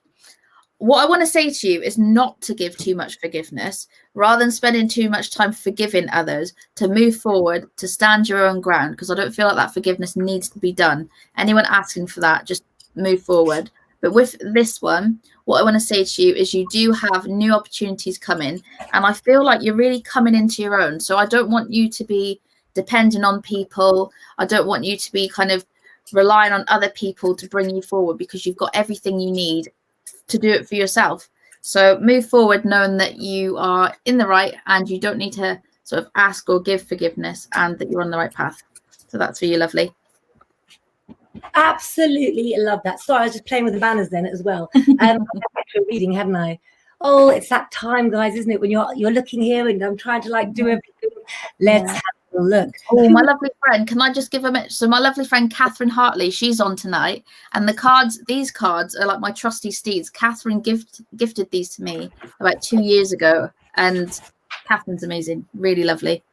what I want to say to you is not to give too much forgiveness, rather than spending too much time forgiving others, to move forward, to stand your own ground, because I don't feel like that forgiveness needs to be done. Anyone asking for that, just move forward. But with this one, what I want to say to you is you do have new opportunities coming, and I feel like you're really coming into your own. So I don't want you to be dependent on people. I don't want you to be kind of relying on other people to bring you forward, because you've got everything you need to do it for yourself. So move forward knowing that you are in the right and you don't need to sort of ask or give forgiveness, and that you're on the right path. So that's for you, lovely. Absolutely love that. Sorry, I was just playing with the banners then as well. Reading, hadn't I? Oh, it's that time, guys, isn't it? When you're looking here and I'm trying to like do everything. Let's have a look. Oh, my lovely friend, can I just give a minute? So my lovely friend Catherine Hartley, she's on tonight, and these cards are like my trusty steeds. Catherine gifted these to me about 2 years ago, and Catherine's amazing, really lovely.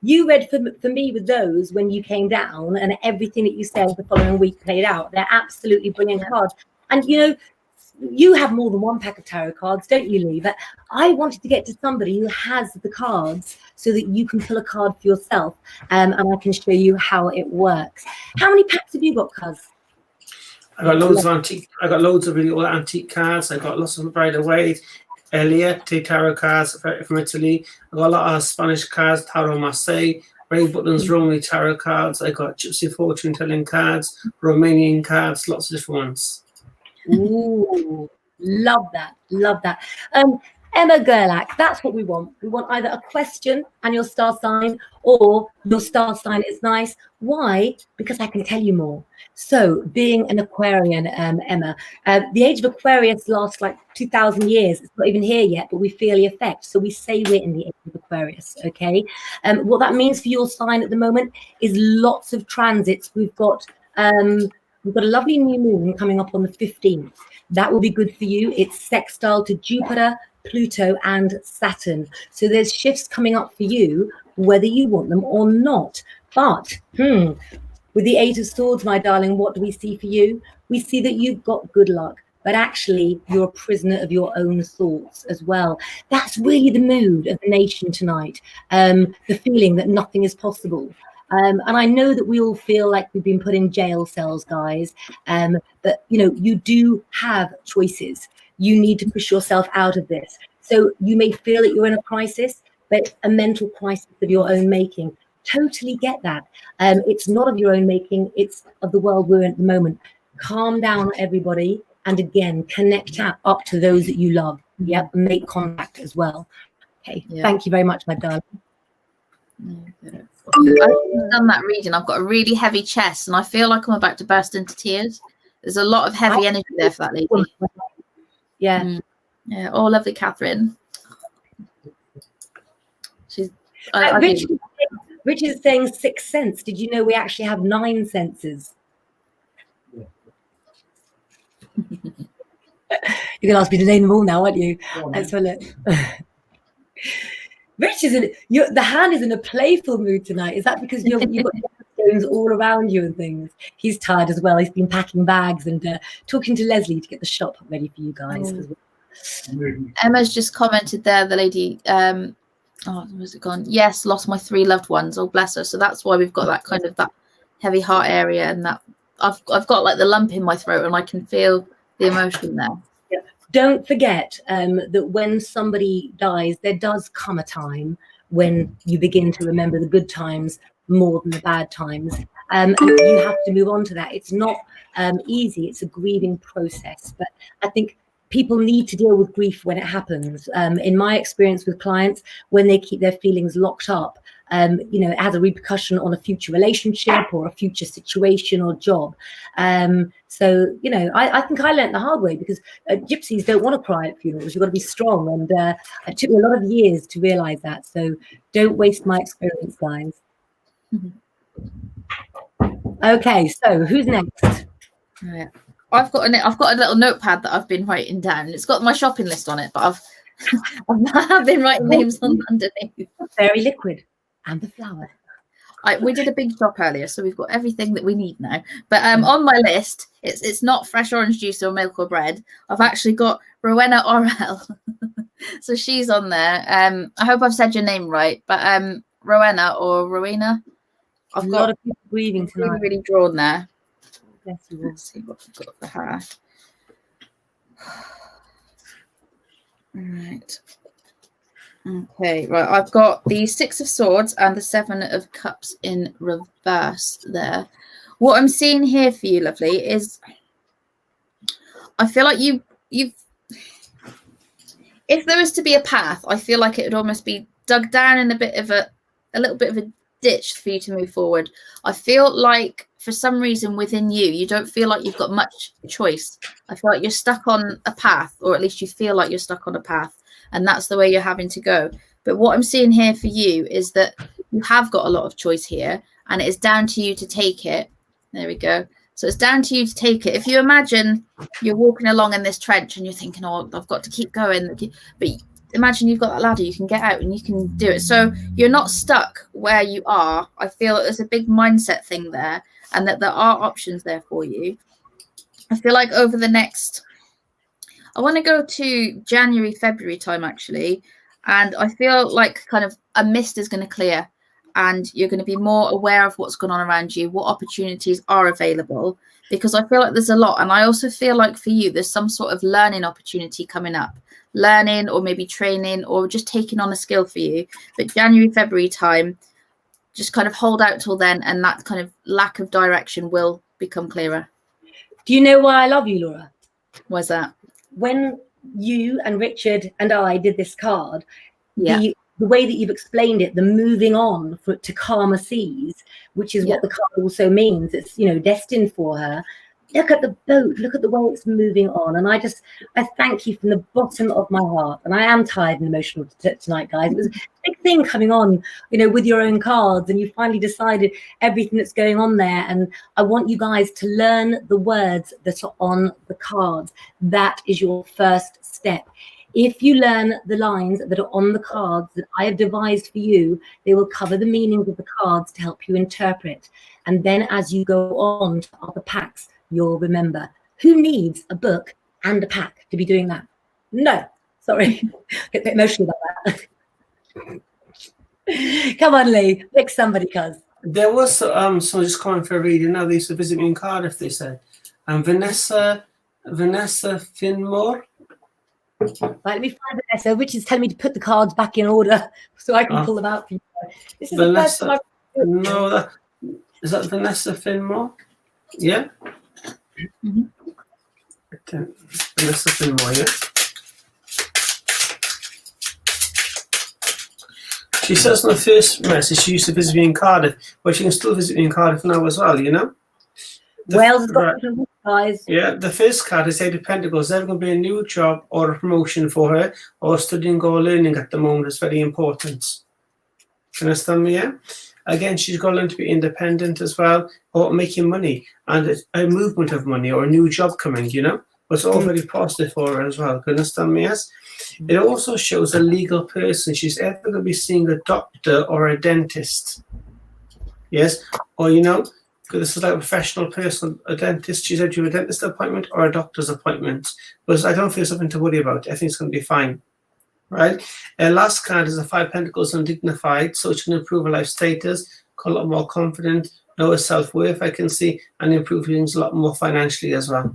You read for me with those when you came down, and everything that you said the following week played out. They're absolutely brilliant cards. And, you know, you have more than one pack of tarot cards, don't you, Lee? But I wanted to get to somebody who has the cards so that you can pull a card for yourself, and I can show you how it works. How many packs have you got, Cuz? I got loads of antique. I got loads of really old antique cards. I got lots of Rider Waite, Eliette tarot cards from Italy. I got a lot of Spanish cards, Tarot Marseille, Ray Button's Romany tarot cards. I got Gypsy fortune telling cards, Romanian cards, lots of different ones. Ooh, love that, love that. Emma Gerlach, that's what we want. We want either a question and your star sign, or your star sign is nice. Why? Because I can tell you more. So being an Aquarian, Emma, the age of Aquarius lasts like 2,000 years. It's not even here yet, but we feel the effect. So we say we're in the age of Aquarius, okay? What that means for your sign at the moment is lots of transits. We've got a lovely new moon coming up on the 15th. That will be good for you. It's sextile to Jupiter, Pluto and Saturn. So there's shifts coming up for you, whether you want them or not. But with the Eight of Swords, my darling, what do we see for you? We see that you've got good luck, but actually you're a prisoner of your own thoughts as well. That's really the mood of the nation tonight, the feeling that nothing is possible. And I know that we all feel like we've been put in jail cells, guys, but, you know, you do have choices. You need to push yourself out of this. So you may feel that you're in a crisis, but a mental crisis of your own making. Totally get that. It's not of your own making. It's of the world we're in at the moment. Calm down, everybody. And again, connect up to those that you love. Yep. Make contact as well. Okay. Yeah. Thank you very much, my darling. I've done that reading. I've got a really heavy chest and I feel like I'm about to burst into tears. There's a lot of heavy energy there for that lady. Yeah. Yeah. Oh, lovely Catherine. She's Richard is saying 6th sense. Did you know we actually have 9 senses? You're gonna ask me to name them all now, aren't you? Let's have a look. Rich is the hand is in a playful mood tonight. Is that because you've got stones all around you and things? He's tired as well. He's been packing bags and talking to Leslie to get the shop ready for you guys as well. Emma's just commented there, the lady, oh, where's it gone? Yes, lost my 3 loved ones. Oh, bless her. So that's why we've got that kind of that heavy heart area, and that I've got like the lump in my throat, and I can feel the emotion there. Yeah. Don't forget that when somebody dies, there does come a time when you begin to remember the good times more than the bad times, and you have to move on to that. It's not easy. It's a grieving process, but I think people need to deal with grief when it happens. In my experience with clients, when they keep their feelings locked up, you know, it has a repercussion on a future relationship or a future situation or job. So, you know, I think I learned the hard way, because gypsies don't want to cry at funerals. You've got to be strong. And it took me a lot of years to realize that. So don't waste my experience, guys. Okay, so who's next? Right. I've got a little notepad that I've been writing down. It's got my shopping list on it, but I've been writing names on underneath. Fairy liquid and the flower. We did a big shop earlier, so we've got everything that we need now. But on my list, it's not fresh orange juice or milk or bread. I've actually got Rowena Orel. So she's on there. I hope I've said your name right, but Rowena or Rowena. I've got a lot of people grieving tonight. Really drawn there. Yes, you will. Let's see what we've got for her. Right. Okay, right. I've got the 6 of Swords and the 7 of Cups in reverse there. What I'm seeing here for you, lovely, is I feel like you've if there was to be a path, I feel like it would almost be dug down in a little bit of a ditch for you to move forward. I feel like for some reason within you don't feel like you've got much choice. I feel like you're stuck on a path, or at least you feel like you're stuck on a path, and that's the way you're having to go. But what I'm seeing here for you is that you have got a lot of choice here, and it is down to you to take it. There we go. So it's down to you to take it. If you imagine you're walking along in this trench and you're thinking, oh, I've got to keep going, but imagine you've got that ladder, you can get out and you can do it. So you're not stuck where you are. I feel there's a big mindset thing there, and that there are options there for you. I feel like over the next, I want to go to January, February time actually, and I feel like kind of a mist is going to clear, and you're going to be more aware of what's going on around you, what opportunities are available, because I feel like there's a lot. And I also feel like for you, there's some sort of learning opportunity coming up, learning or maybe training or just taking on a skill for you. But January, February time, just kind of hold out till then, and that kind of lack of direction will become clearer. Do you know why I love you, Laura? Why's that? When you and Richard and I did this card, yeah, the way that you've explained it, the moving on to calmer seas, which is what the card also means. It's, you know, destined for her. Look at the boat. Look at the way it's moving on. And I thank you from the bottom of my heart. And I am tired and emotional tonight, guys. It was a big thing coming on, you know, with your own cards, and you finally decided everything that's going on there. And I want you guys to learn the words that are on the cards. That is your first step. If you learn the lines that are on the cards that I have devised for you, they will cover the meanings of the cards to help you interpret. And then as you go on to other packs, you'll remember. Who needs a book and a pack to be doing that? No, sorry. Get a bit emotional about that. Come on, Lee, pick somebody, cuz. There was someone just coming for a reading now. They used to visit me in Cardiff, they said. And Vanessa Finmore. Right, let me find Vanessa. Richard's telling me to put the cards back in order so I can pull them out for you. This is Vanessa, the first time no, is that Vanessa Finmore? Yeah? Mm-hmm. Okay. Vanessa Finmore, yeah? She says in the first message she used to visit me in Cardiff, but she can still visit me in Cardiff now as well, you know? Wales has got different guys. Yeah, the first card is Eight of Pentacles. There's going to be a new job or a promotion for her, or studying or learning at the moment is very important. You understand me? Yeah. Again, she's going to learn to be independent as well, or making money, and a movement of money or a new job coming, you know? But it's all very positive for her as well. You understand me? Yes. It also shows a legal person. She's either going to be seeing a doctor or a dentist. Yes. Or, you know, this is like a professional person, a dentist. She's either a dentist appointment or a doctor's appointment. But I don't feel something to worry about. I think it's going to be fine. Right? Last card is a 5 Pentacles undignified. So it's going to improve her life status, call her more confident, lower self-worth, I can see, and improve things a lot more financially as well.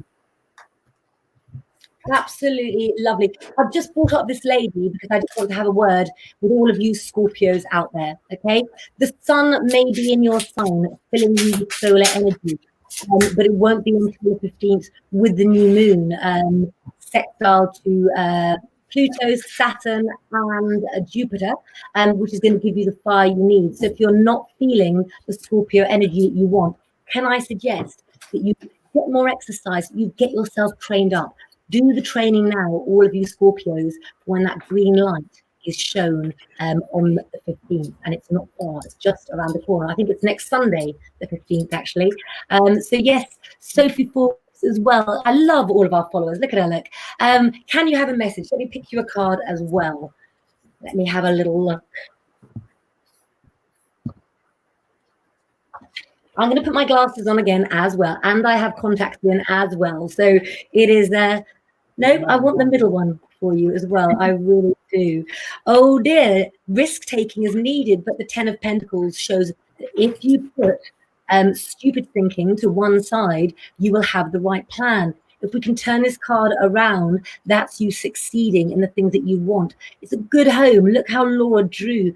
Absolutely lovely. I've just brought up this lady because I just want to have a word with all of you Scorpios out there, okay? The sun may be in your sign, filling you with solar energy, but it won't be until the 15th with the new moon, sextile to Pluto, Saturn, and Jupiter, which is going to give you the fire you need. So if you're not feeling the Scorpio energy that you want, can I suggest that you get more exercise, you get yourself trained up. Do the training now, all of you Scorpios, when that green light is shown on the 15th, and it's not far, it's just around the corner. I think it's next Sunday, the 15th, actually. So yes, Sophie Forbes as well. I love all of our followers. Look at her, look. Can you have a message? Let me pick you a card as well. Let me have a little look. I'm going to put my glasses on again as well, and I have contacts in as well. So it is no, I want the middle one for you as well. I really do. Oh dear, risk taking is needed, but the 10 of Pentacles shows that if you put stupid thinking to one side, you will have the right plan. If we can turn this card around, that's you succeeding in the things that you want. It's a good home. Look how Laura drew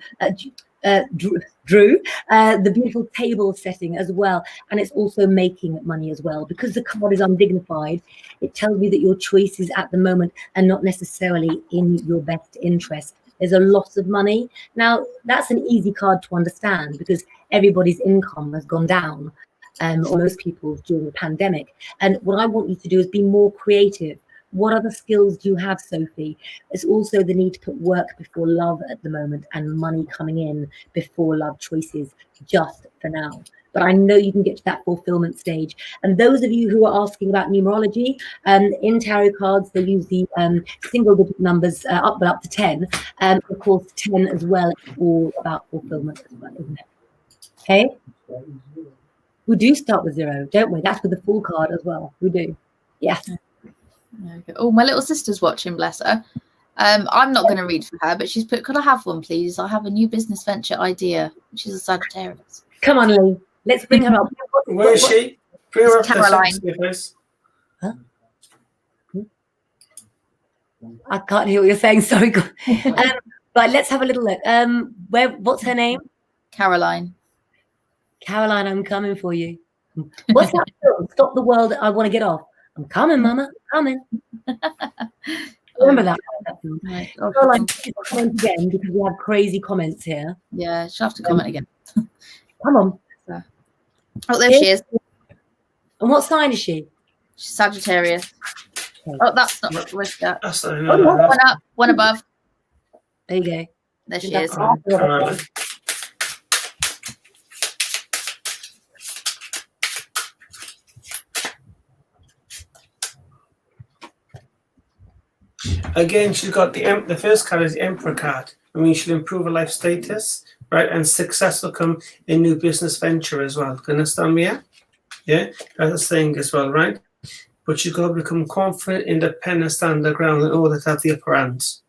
the beautiful table setting as well, and it's also making money as well. Because the card is undignified, it tells me that your choices at the moment are not necessarily in your best interest. There's a loss of money. Now, that's an easy card to understand because everybody's income has gone down, or most people's during the pandemic. And what I want you to do is be more creative. What other skills do you have, Sophie? It's also the need to put work before love at the moment and money coming in before love choices, just for now. But I know you can get to that fulfillment stage. And those of you who are asking about numerology, in tarot cards, they use the single digit numbers up to 10. Of course, 10 as well is all about fulfillment as well, isn't it? Okay? We do start with 0, don't we? That's with the full card as well. We do. Yes. Okay. Oh, my little sister's watching, bless her. I'm not going to read for her, but she's put, could I have one, please? I have a new business venture idea. She's a Sagittarius. Come on, Lee. Let's bring her up. Where is she? Bring her up, Caroline. Huh? I can't hear what you're saying. Sorry. But let's have a little look. What's her name? Caroline. Caroline, I'm coming for you. What's that film? Stop the World. I want to get off. I'm coming, Mama. I'm coming. Remember that film. Right. Caroline, comment again because we have crazy comments here. Yeah, she'll have to comment again. Come on. Oh, there she is. And what sign is she? She's Sagittarius. Oh, that's not what we've got. That's One up, one above. There you go. There she is. Again, she's got the first card is the Emperor card. I mean, she'll improve her life status, right? And success will come in new business venture as well. Can you understand me? Yeah, that's a saying as well, right? But you've got to become confident, independent, stand the ground in order to have the upper hands.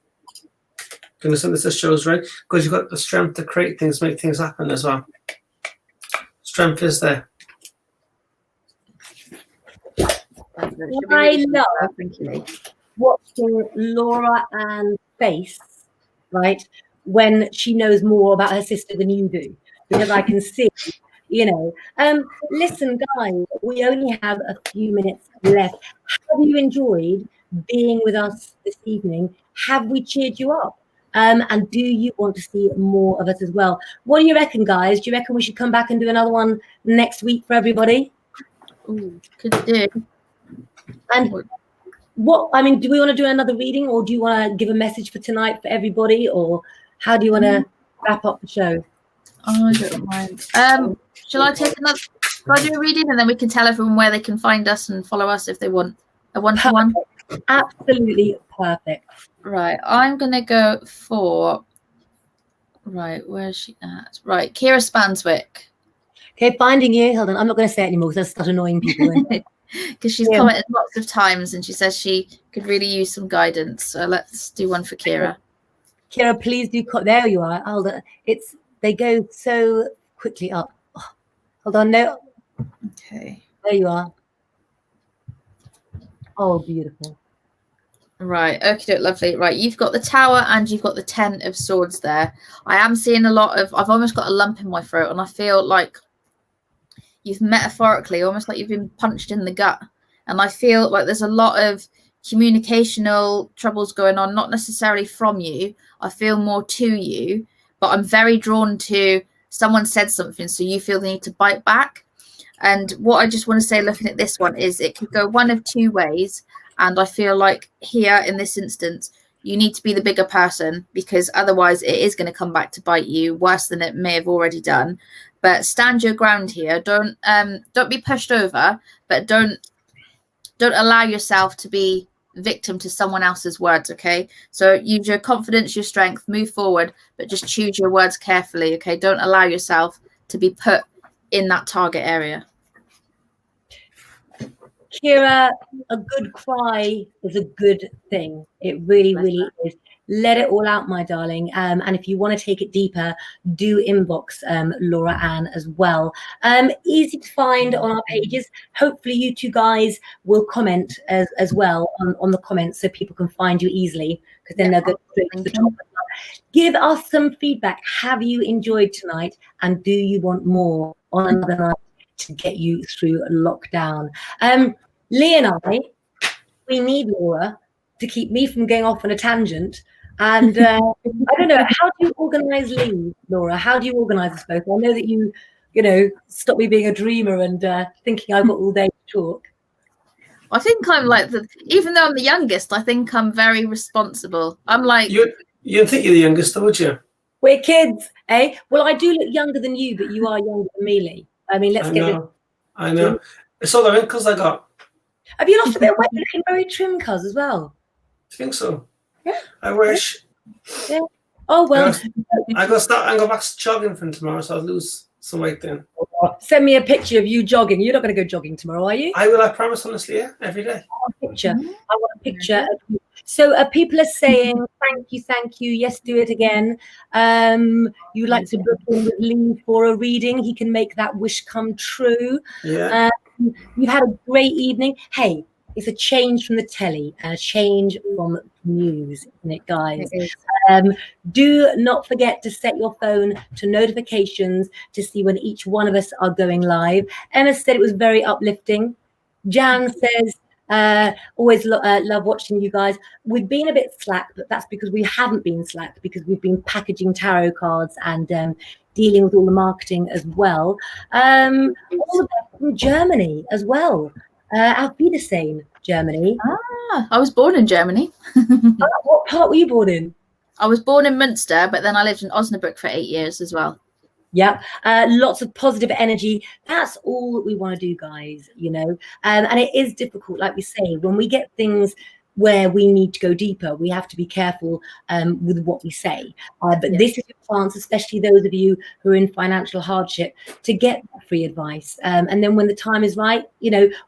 Can you understand this shows, right? Because you've got the strength to create things, make things happen as well. Strength is there. I love watching Laura and Face, right, when she knows more about her sister than you do, because I can see, you know. Listen, guys, we only have a few minutes left. Have you enjoyed being with us this evening? Have we cheered you up? And do you want to see more of us as well? What do you reckon, guys? Do you reckon we should come back and do another one next week for everybody? Ooh, could do. And what, I mean, do we want to do another reading, or do you want to give a message for tonight for everybody, or how do you want to wrap up the show? I don't mind. Shall I take another? Shall I do a reading and then we can tell everyone where they can find us and follow us if they want a one-to-one? Absolutely perfect. Right, I'm gonna go for. Right, where's she at? Right, Kira Spanswick. Okay, finding you. Hold on, I'm not going to say it anymore because that's start annoying people. Because she's commented lots of times and she says she could really use some guidance. So let's do one for Kira. Kira, please do. There you are. Hold on. They go so quickly up. Oh, Hold on, no. Okay. There you are. Oh, beautiful. Right, okay, lovely. Right, you've got the Tower and you've got the 10 of Swords there. I am seeing a lot of, I've almost got a lump in my throat, and I feel like you've metaphorically, almost like you've been punched in the gut. And I feel like there's a lot of communicational troubles going on, not necessarily from you. I feel more to you, but I'm very drawn to someone said something, so you feel the need to bite back. And what I just want to say, looking at this one, is it could go one of two ways. And I feel like here in this instance, you need to be the bigger person, because otherwise it is going to come back to bite you worse than it may have already done. But stand your ground here. Don't be pushed over, but don't allow yourself to be victim to someone else's words. Okay, so use your confidence, your strength, move forward, but just choose your words carefully. Okay, don't allow yourself to be put in that target area. Kira, a good cry is a good thing. It really, really is. Let it all out, my darling. And if you want to take it deeper, do inbox Laura Ann as well. Easy to find on our pages. Hopefully you two guys will comment as well on the comments, so people can find you easily, because then they'll go straight to the top. Give us some feedback. Have you enjoyed tonight? And do you want more on another night to get you through lockdown? Lee and I, we need Laura to keep me from going off on a tangent. And I don't know, how do you organise Lee, Laura? How do you organise us both? I know that you stop me being a dreamer and thinking I've got all day to talk. I think I'm like even though I'm the youngest, I think I'm very responsible. I'm like... You think you're the youngest, though, would you? We're kids, eh? Well, I do look younger than you, but you are younger than me, Lee. I mean, let's get this. I know. It's all the wrinkles I got. Have you lost a bit of weight? You're looking very trim, cuz, as well. I think so. Yeah. I wish. Yeah. Oh, well. I go back to jogging from tomorrow, so I'll lose some weight then. Send me a picture of you jogging. You're not going to go jogging tomorrow, are you? I will, I promise, honestly, yeah, every day. I want a picture of you. So people are saying, thank you. Yes, do it again. You'd like to book in with Lee for a reading. He can make that wish come true. Yeah. You've had a great evening. Hey, it's a change from the telly and a change from news, isn't it, guys? It is. Do not forget to set your phone to notifications to see when each one of us are going live. Emma said it was very uplifting. Jan says, always love watching you guys. We've been a bit slack, but that's because we haven't been slack, because we've been packaging tarot cards and dealing with all the marketing as well. All the best from Germany as well. Auf Wiedersehen, Germany. I was born in Germany. What part were you born in? I was born in Münster, but then I lived in Osnabrück for 8 years as well. Yeah, lots of positive energy. That's all that we want to do, guys, and it is difficult, like we say, when we get things where we need to go deeper, we have to be careful with what we say. But this is your chance, especially those of you who are in financial hardship, to get free advice. And then when the time is right,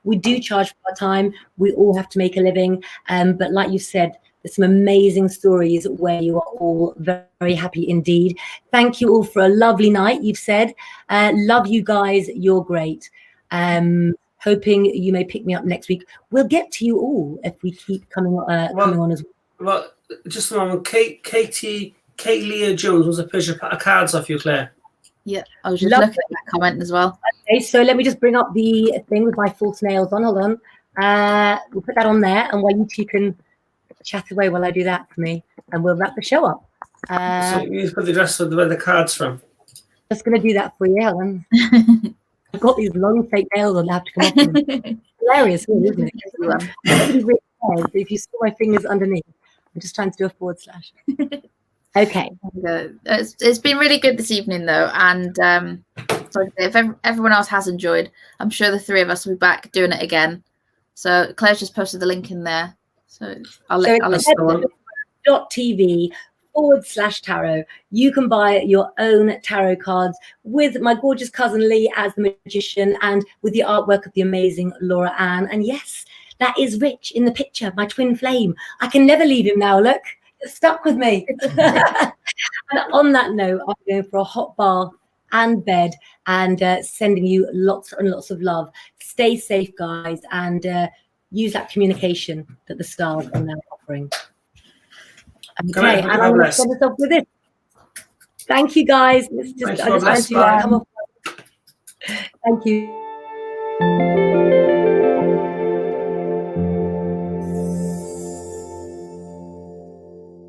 we do charge for our time. We all have to make a living. But like you said, there's some amazing stories where you are all very, very happy indeed. Thank you all for a lovely night, you've said. Love you guys. You're great. Hoping you may pick me up next week. We'll get to you all if we keep coming on as well. Well, just a moment. Kate Leah Jones was a picture of cards off you, Claire. Yeah, I was just looking at that comment as well. Okay, so let me just bring up the thing with my false nails on. Hold on. We'll put that on there, and while you two can chat away while I do that for me, and we'll wrap the show up. So you need to put the address of where the card's from. Just going to do that for you, Helen. I've got these long fake nails on. I have to come off them. Hilarious, isn't it? If you saw my fingers underneath, I'm just trying to do a forward slash. Okay. It's been really good this evening, though, and if everyone else has enjoyed, I'm sure the three of us will be back doing it again. So Claire's just posted the link in there. So I'll let you know. .tv/tarot. You can buy your own tarot cards with my gorgeous cousin Lee as the magician and with the artwork of the amazing Laura Ann. And yes, that is Rich in the picture, my twin flame. I can never leave him now. Look, it's stuck with me. And on that note, I'm going for a hot bath and bed, and sending you lots and lots of love. Stay safe, guys, and use that communication that the stars are now offering. Okay, and I'm going to send us off with this. Thank you, guys. I just wanted to come off. Thank you.